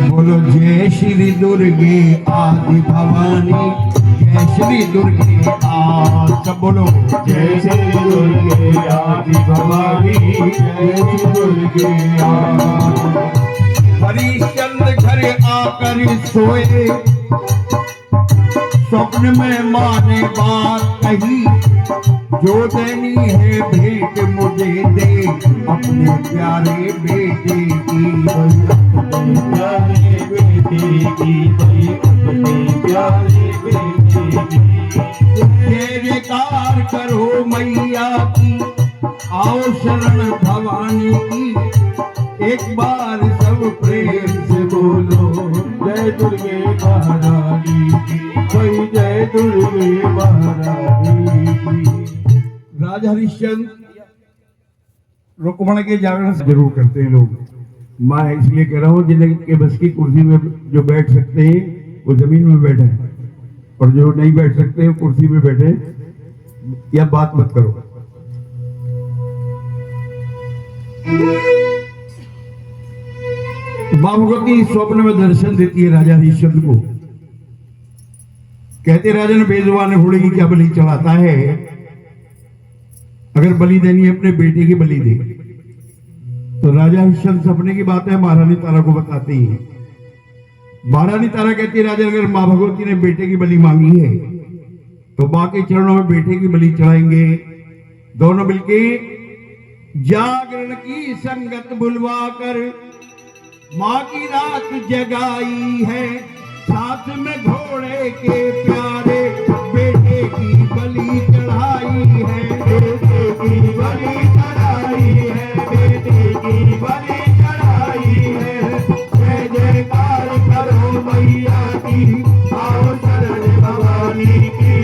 बोलो जय श्री दुर्गे आदि भवानी, जय श्री दुर्गे सब बोलो जय श्री दुर्गे आदि भवानी, जय श्री दुर्गे हरिश्चंद्र घर आकर सोए, स्वप्न में माँ ने बात कही, जो देनी है भेंट मुझे दे, अपने प्यारे बेटे की। अपने प्यारे बेटे की, अपने प्यारे बेटे की। जयकार करो मैया की, आओ शरण भवानी की, एक बार सब प्रेम से बोलो जय दुर्गे महारानी की, वही जय दुर्गे महारानी की। राजा हरिश्चंद्र रुक्मण के जागरण जरूर करते हैं लोग। मैं इसलिए कह रहा हूँ जिनके बस की कुर्सी में जो बैठ सकते हैं वो जमीन में बैठे, और जो नहीं बैठ सकते वो कुर्सी में बैठे, या बात मत करो। मां भगवती स्वप्न में दर्शन देती है राजा हरिश्चंद्र को। कहते राजन बेजुबान घोड़े की क्या बलि चढ़ाता है, अगर बलि देनी है अपने बेटे की बलि दे। तो राजा हरिश्चंद्र सपने की बात है महारानी तारा को बताते हैं। महारानी तारा कहती है राजन अगर मां भगवती ने बेटे की बलि मांगी है तो मां के चरणों में बेटे की बलि चढ़ाएंगे। दोनों मिलके जागरण की संगत बुलवा कर मां की रात जगाई है, साथ में घोड़े के प्यारे बेटे की बलि चढ़ाई है। बेटे की बलि चढ़ाई है, बेटे की बलि चढ़ाई है। जय जयकार करो मैया की, आओ शरण भवानी की,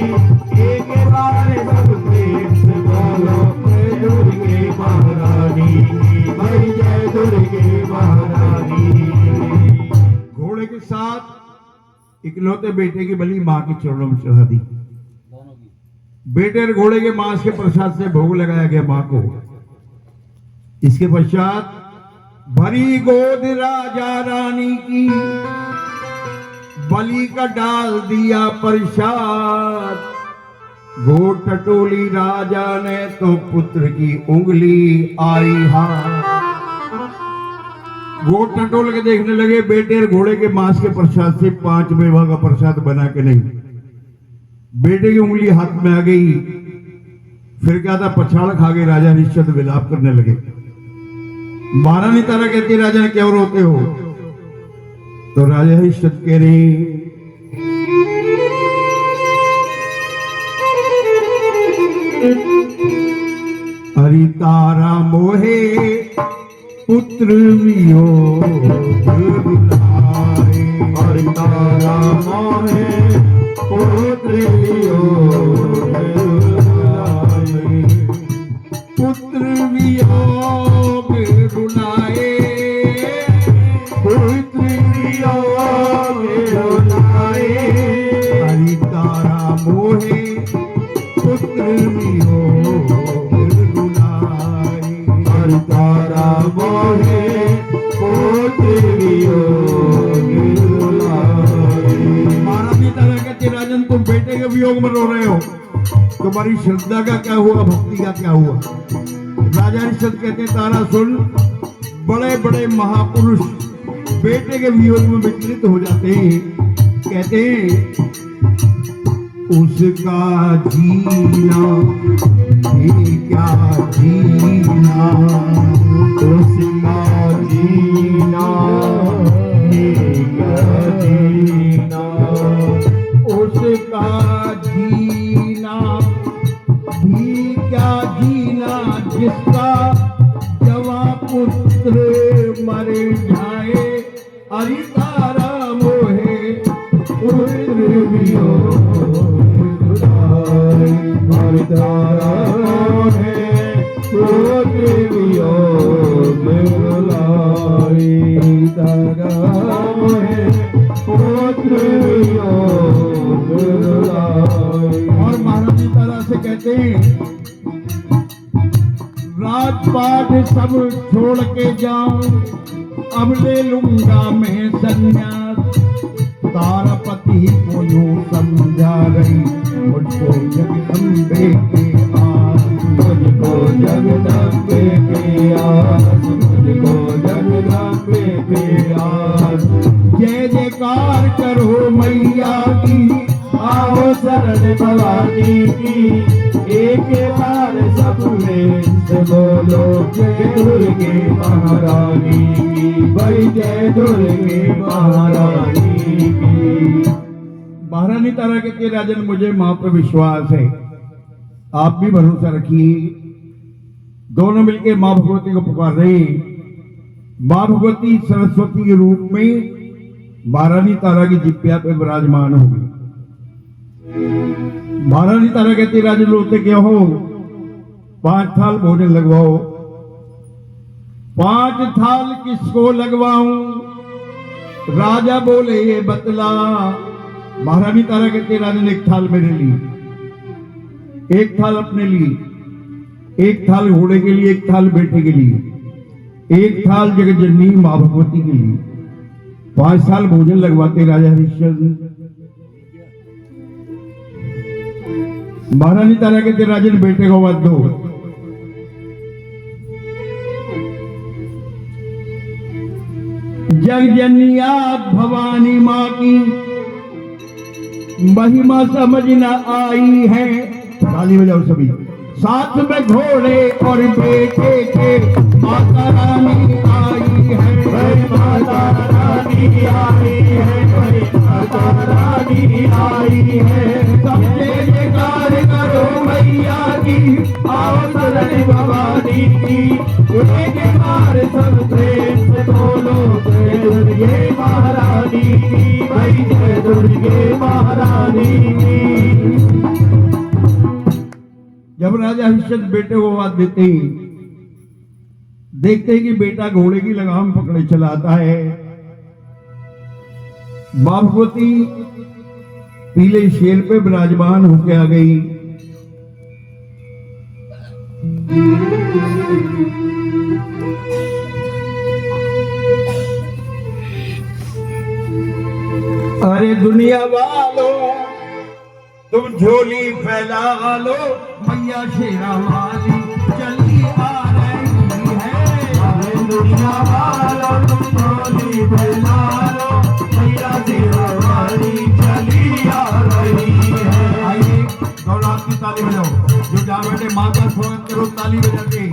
एक बार सब प्रेम से बोलो जय दुर्गे महारानी की, भाई जय दुर्गे महारानी। घोड़े के साथ इकलौते बेटे की बलि मां के चरणों में चढ़ा दी। बेटे और घोड़े के मांस के प्रसाद से भोग लगाया गया मां को। इसके पश्चात भरी गोद राजा रानी की, बलि का डाल दिया प्रसाद। घोड़ टटोली राजा ने तो पुत्र की उंगली आई हाथ। घोड़ टटोल के देखने लगे बेटे और घोड़े के मांस के प्रसाद से 5 मेवा का प्रसाद बना के नहीं, बेटे की उंगली हाथ में आ गई। फिर क्या था, पछाड़ खा गए। राजा हरिश्चंद्र विलाप करने लगे। महारानी तारा कहती राजा क्यों रोते हो? तो राजा हरिश्चंद्र कह रहे हरि तारा मोहे पुत्र वियोग बुलाए। हरि तारा मोहे पुत्र वियोग बुलाए। पुत्र वियोग रुलाए। पुत्र वियोग रुलाए। हरि तारा मोहे पुत्र वियोग रुलाए। हरि तारा मोहे पुत्र वियोग रुलाए। महारानी तारा कहती राजन तुम बेटे के वियोग में रो रहे हो, तुम्हारी श्रद्धा का क्या हुआ, भक्ति का क्या हुआ। राजा हरिश्चंद्र कहते तारा सुन, बड़े बड़े महापुरुष बेटे के वियोग में विचलित हो जाते हैं। कहते हैं उसका जीना ये क्या जीना, उसका जीना ये क्या जीना, उसका जीना भी क्या जीना, जिसका जवां पुत्र मर जाए। हरि तारा मोहे पुत्र वियोग दुलारे, हरि तारा मोहे पुत्र वियोग दुलारे, तारा मोहे पुत्र वियोग दुलारे। और महाराज जी तारा से कहते हैं राजपाट सब छोड़ के जाऊं, अब ले लूंगा मैं संन्यास। तारापति को यूं समझा रही, मुझको जगदम्बे के आस, मुझको जगदम्बे के आस, मुझको जगदम्बे के आस। जय जयकार करो मैया की, आओ शरण भवानी की, एक बार सब में से बोलो जय दुर्गे महारानी की, भाई जय दुर्गे महारानी की। महारानी तारा कहती राजन मुझे मां पर विश्वास है, आप भी भरोसा रखिए। दोनों मिलकर मां भगवती को पुकार रहे। मां भगवती सरस्वती के रूप में महारानी तारा की जिप्या पे विराजमान हो गई। महारानी तारा कहती राजन रोते क्या हो, 5 थाल भोजन लगवाओ। 5 थाल किसको लगवाऊं, राजा बोले ये बतला। महारानी तारा कहते राजन 1 थाल मेरे लिए, 1 थाल अपने लिए, 1 थाल घोड़े के लिए, 1 थाल बेटे के लिए, 1 थाल जगत जननी मां भगवती के लिए। 5 थाल भोजन लगवाते राजा हरिश्चंद्र। महारानी तारा कहते राजन बेटे को मत दो। जग जननियात भवानी मां की महिमा समझ न आई है। ताली बजाओ सभी। साथ में घोड़े और बेटे के माता रानी आई है, माता रानी आई है, माता रानी आई है। सबसे जयकार करो मैया की, आओ शरण भवानी की, एक बार सब प्रेम से बोलो जय दुर्गे महारानी की, भाई जय दुर्गे महारानी की। जब राजा हरिश्चंद्र बेटे को आवाज देते हैं, देखते हैं कि बेटा घोड़े की लगाम पकड़े चलाता है। मां भगवती पीले शेर पे विराजमान होके आ गई। अरे दुनिया वालों तुम झोली फैला लो, मैया शेरा वाली चली आ रही है। अरे दुनिया वालों तुम झोली फैला लो, मैया शेरा वाली चली आ रही है। आइए गौरव की ताली बजाओ, जो जा बैठे मां का स्वागत करो ताली बजा के।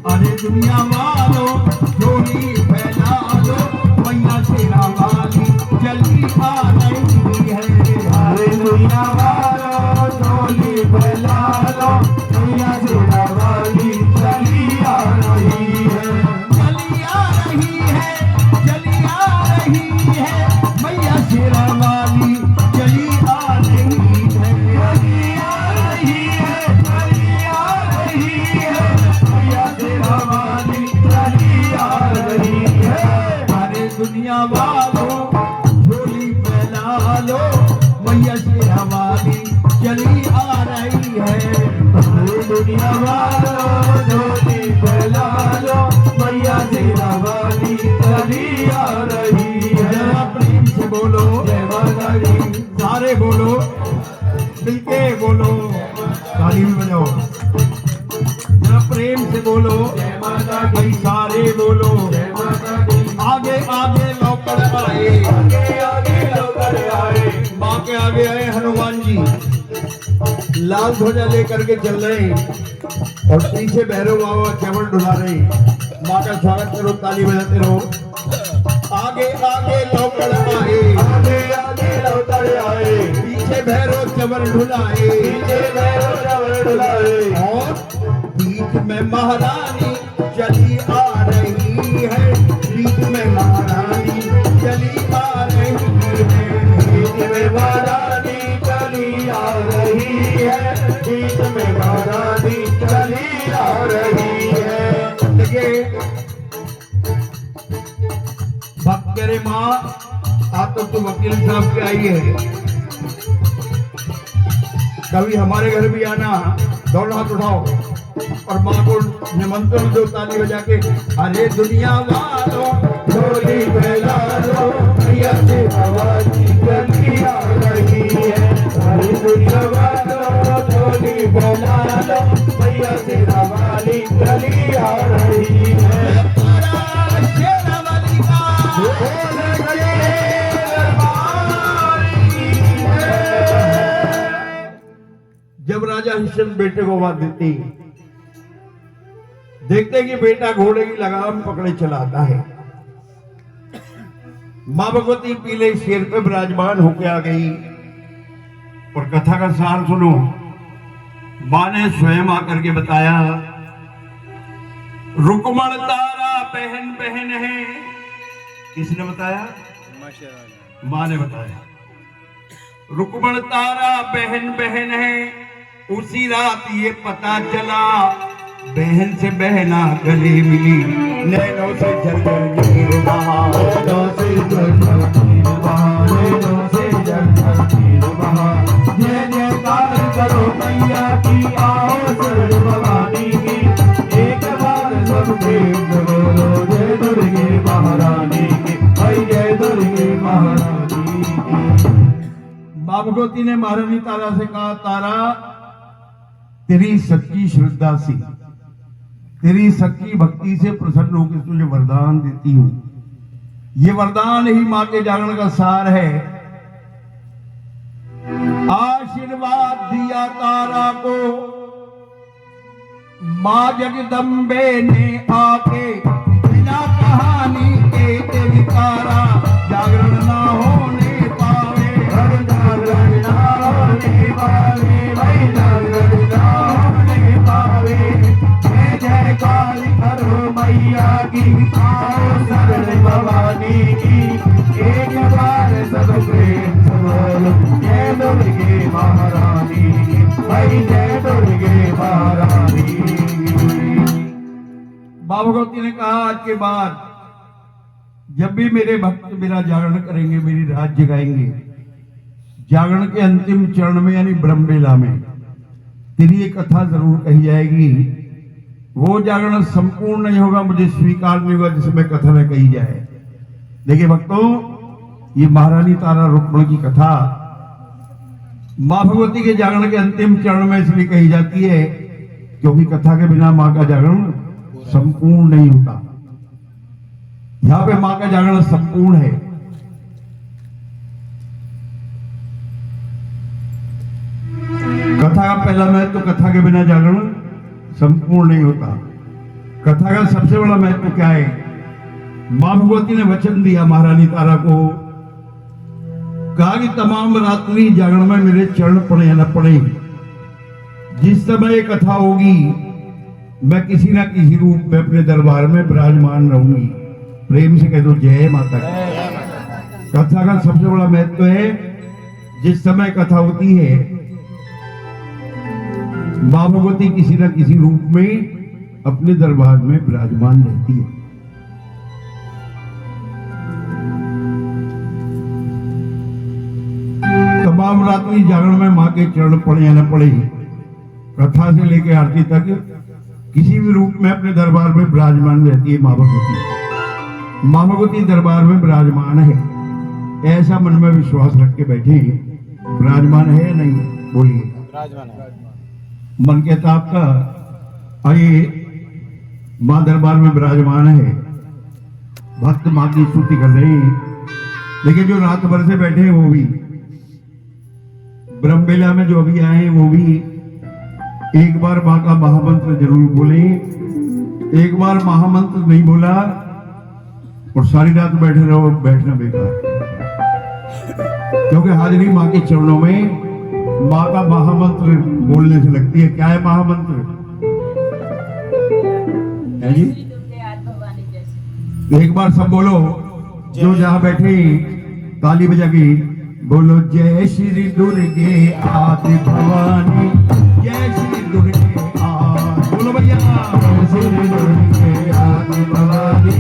अरे दुनिया वालों झोली फैला लो, मैया शेरा वाली चली आ रही है। अरे दुनिया वालों झोली फैला लो, मैया शेरा वाली चली आ रही है। चली आ रही है, चली आ रही है, मैया शेरा वाली चली आ रही है। चली आ रही है, चली आ रही है, मैया शेरा वाली चली आ रही है। अरे दुनिया वालों झोली फैला लो, मैया शेरा वाली चली आ रही है। अरे दुनिया वालों झोली फैला लो, मैया शेरा वाली चली आ रही है। जरा प्रेम से बोलो, जय माता दी, सारे बोलो, मिलके बोलो। से बोलो, जय माता दी, भाई सारे बोलो, जय माता दी, आगे आगे लौकर आए, आगे आगे लौकर आए, माँ के आगे आए हनुमान जी, लाल ध्वजा लेकर के चल रहे हैं और पीछे भैरव बाबा चवड़ ढुला रहे हैं। माँ का स्वागत करो, ताली बजाते रहो। आगे आगे लौकर आए, आगे आगे लौकर आए, पीछे भैरव चवड़ ढुलाए, पीछे भैरव चवड़ ढुलाए, और बीच में महारानी चली आ रही है, बीच में महारानी चली आ रही है, बीच में महारानी चली आ रही है, बीच में महारानी चली आ रही है। देखिए भक्त कह रहे माँ आप तो वकील साहब के आई है, कभी हमारे घर भी आना, दोनों हाथ उठाओ और माँ को निमंत्रण दो, ताली बजा के। अरे दुनिया वालों झोली फैला लो, मैया से आवाज़ चली आ रही है, सारी दुनिया वालों झोली फैला लो, मैया से आवाज़ चली आ रही है। हमारा शेरावाली का बोल गए दरबार की जय। जब राजा हरिश्चंद्र बेटे को बात देती, देखते कि बेटा घोड़े की लगाम पकड़े चलाता है। मां भगवती पीले शेर पे विराजमान होके आ गई और कथा का सार सुनो। मां ने स्वयं आकर के बताया, रुक्मण तारा बहन बहन है। किसने बताया? मां ने बताया। रुक्मण तारा बहन बहन है, उसी रात ये पता चला, बहन से बहना गले मिली, नैनों से झरझर नीर बहा, नैनों से झरझर नीर बहा, नैनों से झरझर नीर बहा। जय जयकार करो मैया की, आओ शरण भवानी की, एक बार सबके बोलो जय दुर्गे महारानी की, भाई जय दुर्गे महारानी की। मां भगवती ने महारानी तारा से कहा, तारा तेरी सच्ची श्रद्धा से, तेरी सच्ची भक्ति से प्रसन्न होकर तुझे वरदान देती हूं। ये वरदान ही मां के जागरण का सार है। आशीर्वाद दिया तारा को मां जगदम्बे ने आके, बिना कहानी के तेरी तारा जागरण ना होने पावे, जागरण ना होने पावे, भाई जागरण ना होने पावे। जय जयकार करो मैया की, आओ शरण भवानी की, एक बार सब प्रेम से बोलो जय दुर्गे महारानी की, भाई जय दुर्गे महारानी की। मां भगवती ने कहा, आज के बाद जब भी मेरे भक्त मेरा जागरण करेंगे, मेरी रात जगाएंगे, जागरण के अंतिम चरण में यानी ब्रह्मवेला में तेरी ये कथा जरूर कही जाएगी। वो जागरण संपूर्ण नहीं होगा, मुझे स्वीकार नहीं होगा जिसमें कथा न कही जाए। देखिए भक्तों, ये महारानी तारा रुक्मण की कथा मां भगवती के जागरण के अंतिम चरण में इसलिए कही जाती है क्योंकि कथा के बिना मां का जागरण संपूर्ण नहीं होता। यहां पे मां का जागरण संपूर्ण है। कथा का पहला महत्व, तो कथा के बिना जागरण संपूर्ण नहीं होता। कथा का सबसे बड़ा महत्व क्या है? मां भगवती ने वचन दिया महारानी तारा को, कहा कि तमाम रात्रि जागरण में मेरे चरण पड़े या न पड़े, जिस समय ये कथा होगी मैं किसी ना किसी रूप में अपने दरबार में विराजमान रहूंगी। प्रेम से कह दो जय माता की। कथा का सबसे बड़ा महत्व है, जिस समय कथा होती है मां भगवती किसी न किसी रूप में अपने दरबार में विराजमान रहती है। तमाम रात्रि जागरण में मां के चरण पड़े या न पड़े, कथा से लेकर आरती तक किसी भी रूप में अपने दरबार में विराजमान रहती है मां भगवती। मां भगवती दरबार में विराजमान है, ऐसा मन में विश्वास रख के बैठे। विराजमान है या नहीं? बोलिए। मन कहता आपका, आइए मां दरबार में विराजमान है, भक्त मां की स्तुति कर रहे हैं। लेकिन जो रात भर से बैठे हैं वो भी ब्रह्मबेला में जो अभी आए हैं वो भी एक बार मां का महामंत्र जरूर बोले। एक बार महामंत्र नहीं बोला और सारी रात बैठे रहो, बैठना बेकार। क्योंकि हाजिरी मां के चरणों में मां का महामंत्र बोलने से लगती है। क्या है महामंत्र? है जी? एक बार सब बोलो, जो जहां बैठे ताली बजा के बोलो, जय श्री दुर्गे आदि भवानी, जय श्री दुर्गे आदि। बोलो भैया, जय श्री दुर्गे आदि भवानी,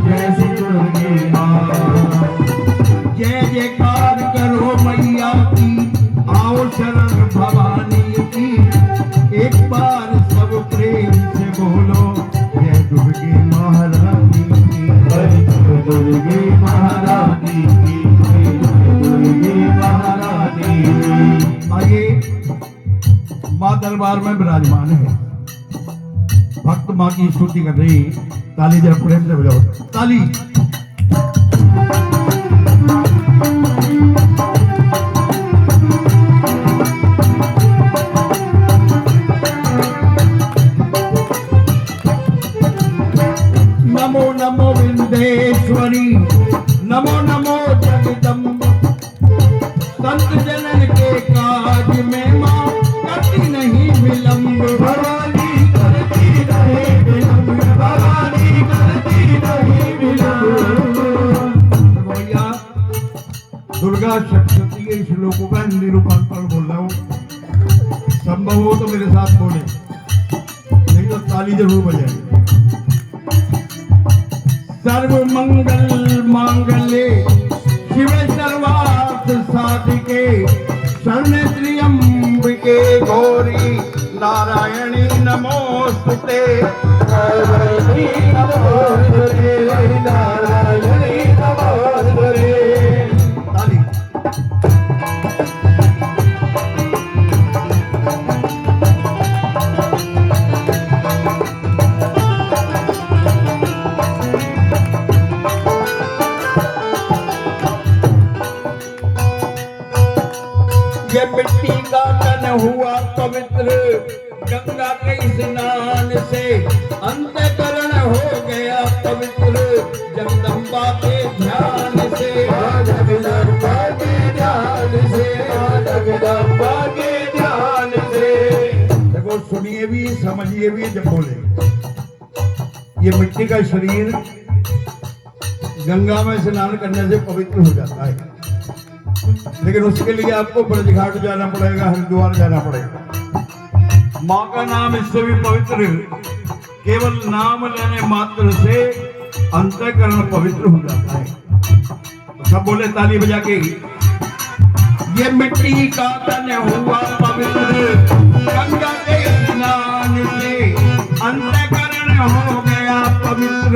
जय श्री दुर्गे आदि। जय जयकार करो मैया की, आओ शरण भवानी की। एक बार सब प्रेम से बोलो, जय दुर्गे महारानी की, जय दुर्गे महारानी की, जय दुर्गे महारानी की। आइए, मां दरबार में विराजमान है, भक्त मां की स्तुति कर रही। ताली जरा प्रेम से बजाओ, ताली। नमो नमो विंध्येश्वरी, नमो नमो जगदम्ब। संत जनन के काज में मां करती नहीं विलंब। भवानी करती नहीं विलंब, भवानी करती नहीं विलंब। भैया, दुर्गा सप्तशती के श्लोकों का हिंदी रूपांतरण बोल रहा हूँ। संभव हो तो मेरे साथ बोले, नहीं तो ताली जरूर बजाएंगे। सर्व मंगल मांगल्ये शिवे सर्वार्थ साधिके, शरण्ये त्र्यंबके गौरी नारायणी नमोस्तुते। नारायणी नमोस्तुते, नारायणी नमोस्तुते। ताली। ये मिट्टी का तन हुआ पवित्र, गंगा के स्नान से अंतःकरण हो गया पवित्र, जगदम्बा के ध्यान से। जगदम्बा के ध्यान से, जगदम्बा के ध्यान से। देखो, सुनिए भी समझिए भी जब बोले। ये मिट्टी का शरीर गंगा में स्नान करने से पवित्र हो जाता है, लेकिन उसके लिए आपको ब्रजघाट जाना पड़ेगा, हरिद्वार जाना पड़ेगा। मां का नाम इससे भी पवित्र, केवल नाम लेने मात्र से अंतःकरण पवित्र हो जाता है। सब बोले ताली बजा के, ये मिट्टी का तन हुआ पवित्र, गंगा के स्नान से अंतःकरण हो गया पवित्र,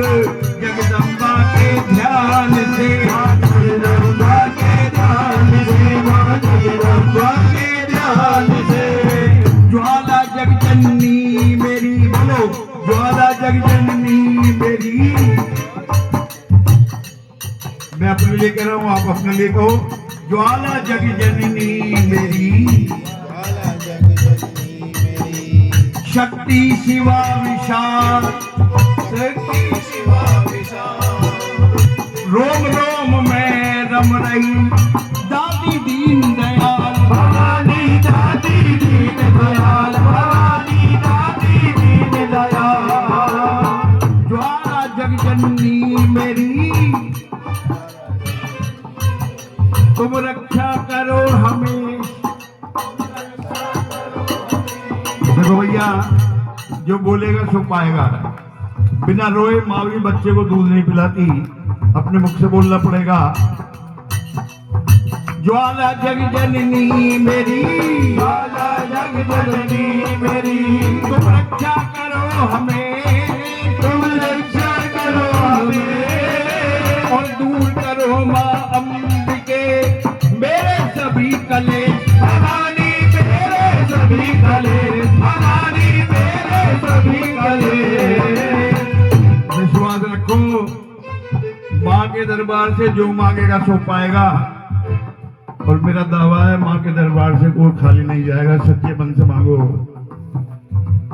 जगदम्बा के ध्यान से। जगदम्बा के ध्यान से, जगदम्बा के ध्यान से। ज्वाला जगजननी मेरी, बोलो ज्वाला जगजननी मेरी। मैं अपने लिए कह रहा हूं, आप अपने लिए कहो, ज्वाला जगजननी मेरी। शक्ति शिवा विशाल, शक्ति शिवा विशाल। रोम रोम में रम रही दादी दीन दयाल। भवानी दादी दीन दयाल, भवानी दादी दीन दयाल। ज्वाला जगजननी मेरी, तुम रक्षा करो हमें। देखो भैया, जो बोलेगा सो पाएगा। बिना रोए माँ भी बच्चे को दूध नहीं पिलाती, अपने मुख से बोलना पड़ेगा। ज्वाला जगजननी मेरी, ज्वाला जगजननी मेरी। तुम रक्षा करो हमें, तुम रक्षा करो हमें। और दूर करो माँ अंबिके मेरे सभी कलेश। भवानी मेरे सभी कलेश, भवानी मेरे सभी कलेश। के दरबार से जो मांगेगा सो पाएगा। और मेरा दावा है माँ के दरबार से कोई खाली नहीं जाएगा। सच्चे मन से मांगो।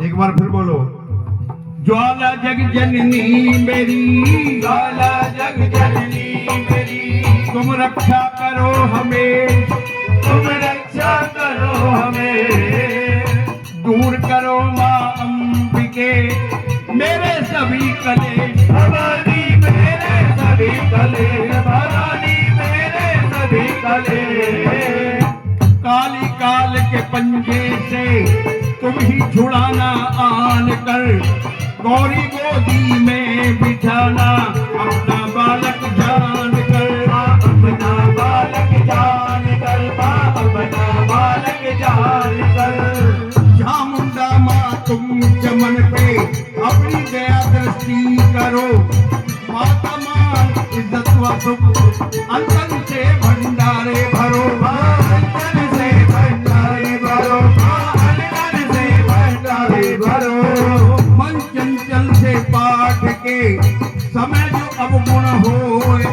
एक बार फिर बोलो। ज्वाला जग जननी मेरी, ज्वाला जग जननी मेरी, तुम रक्षा करो हमें, तुम रक्षा करो हमें, दूर करो माँ अंबिके मेरे सभी कलेश। भवानी मेरे सभी कलेश, भवानी मेरे सभी कलेश। काली काल के पंजे से तुम ही छुड़ाना आन कर, गौरी गोदी में बिठाना अपना बालक जान कर। अपना बालक जान कर, अपना बालक जान कर। चामुंडा माँ तुम चमन पे अपनी दया दृष्टि करो, माता मान इज्जत व सुख अंतन से भंडारे भरो। अंतन से भंडारे भरो, अंतन से भंडारे भरो। मन चंचल से पाठ के समय जो अवगुण होए,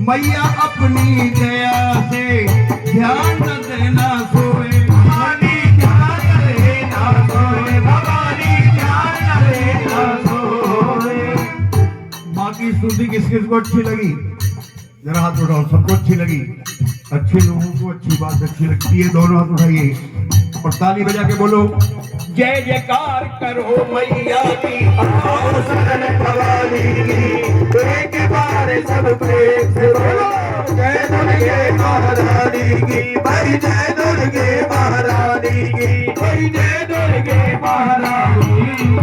मैया अपनी दया से ध्यान न देना सोए। भवानी ध्यान देना सोए, भवानी ध्यान देना सोए। माँ की स्तुति किस किस को अच्छी लगी? जरा हाथ उठाओ। सबको अच्छी लगी? अच्छे लोगों को अच्छी बात अच्छी लगती है। दोनों हाथ उठाइए और ताली बजा के बोलो जय जयकार करो मैया की। आओ शरण भवानी की, एक बार सब प्रेम से बोलो जय दुर्गे महारानी की, भाई जय दुर्गे महारानी की, भाई जय दुर्गे महारानी की।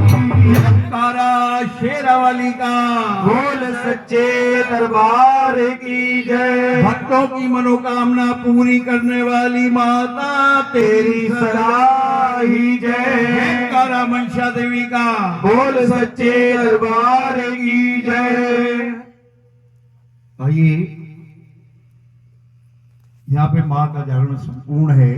जयकारा शेरावाली का। बोल सच्चे दरबार की जय। भक्तों की मनोकामना पूरी करने वाली माता तेरी सराही जय। जयकारा मनसा देवी का। बोल सच्चे दरबार की जय। आइए, यहाँ पे माँ का जागरण संपूर्ण है।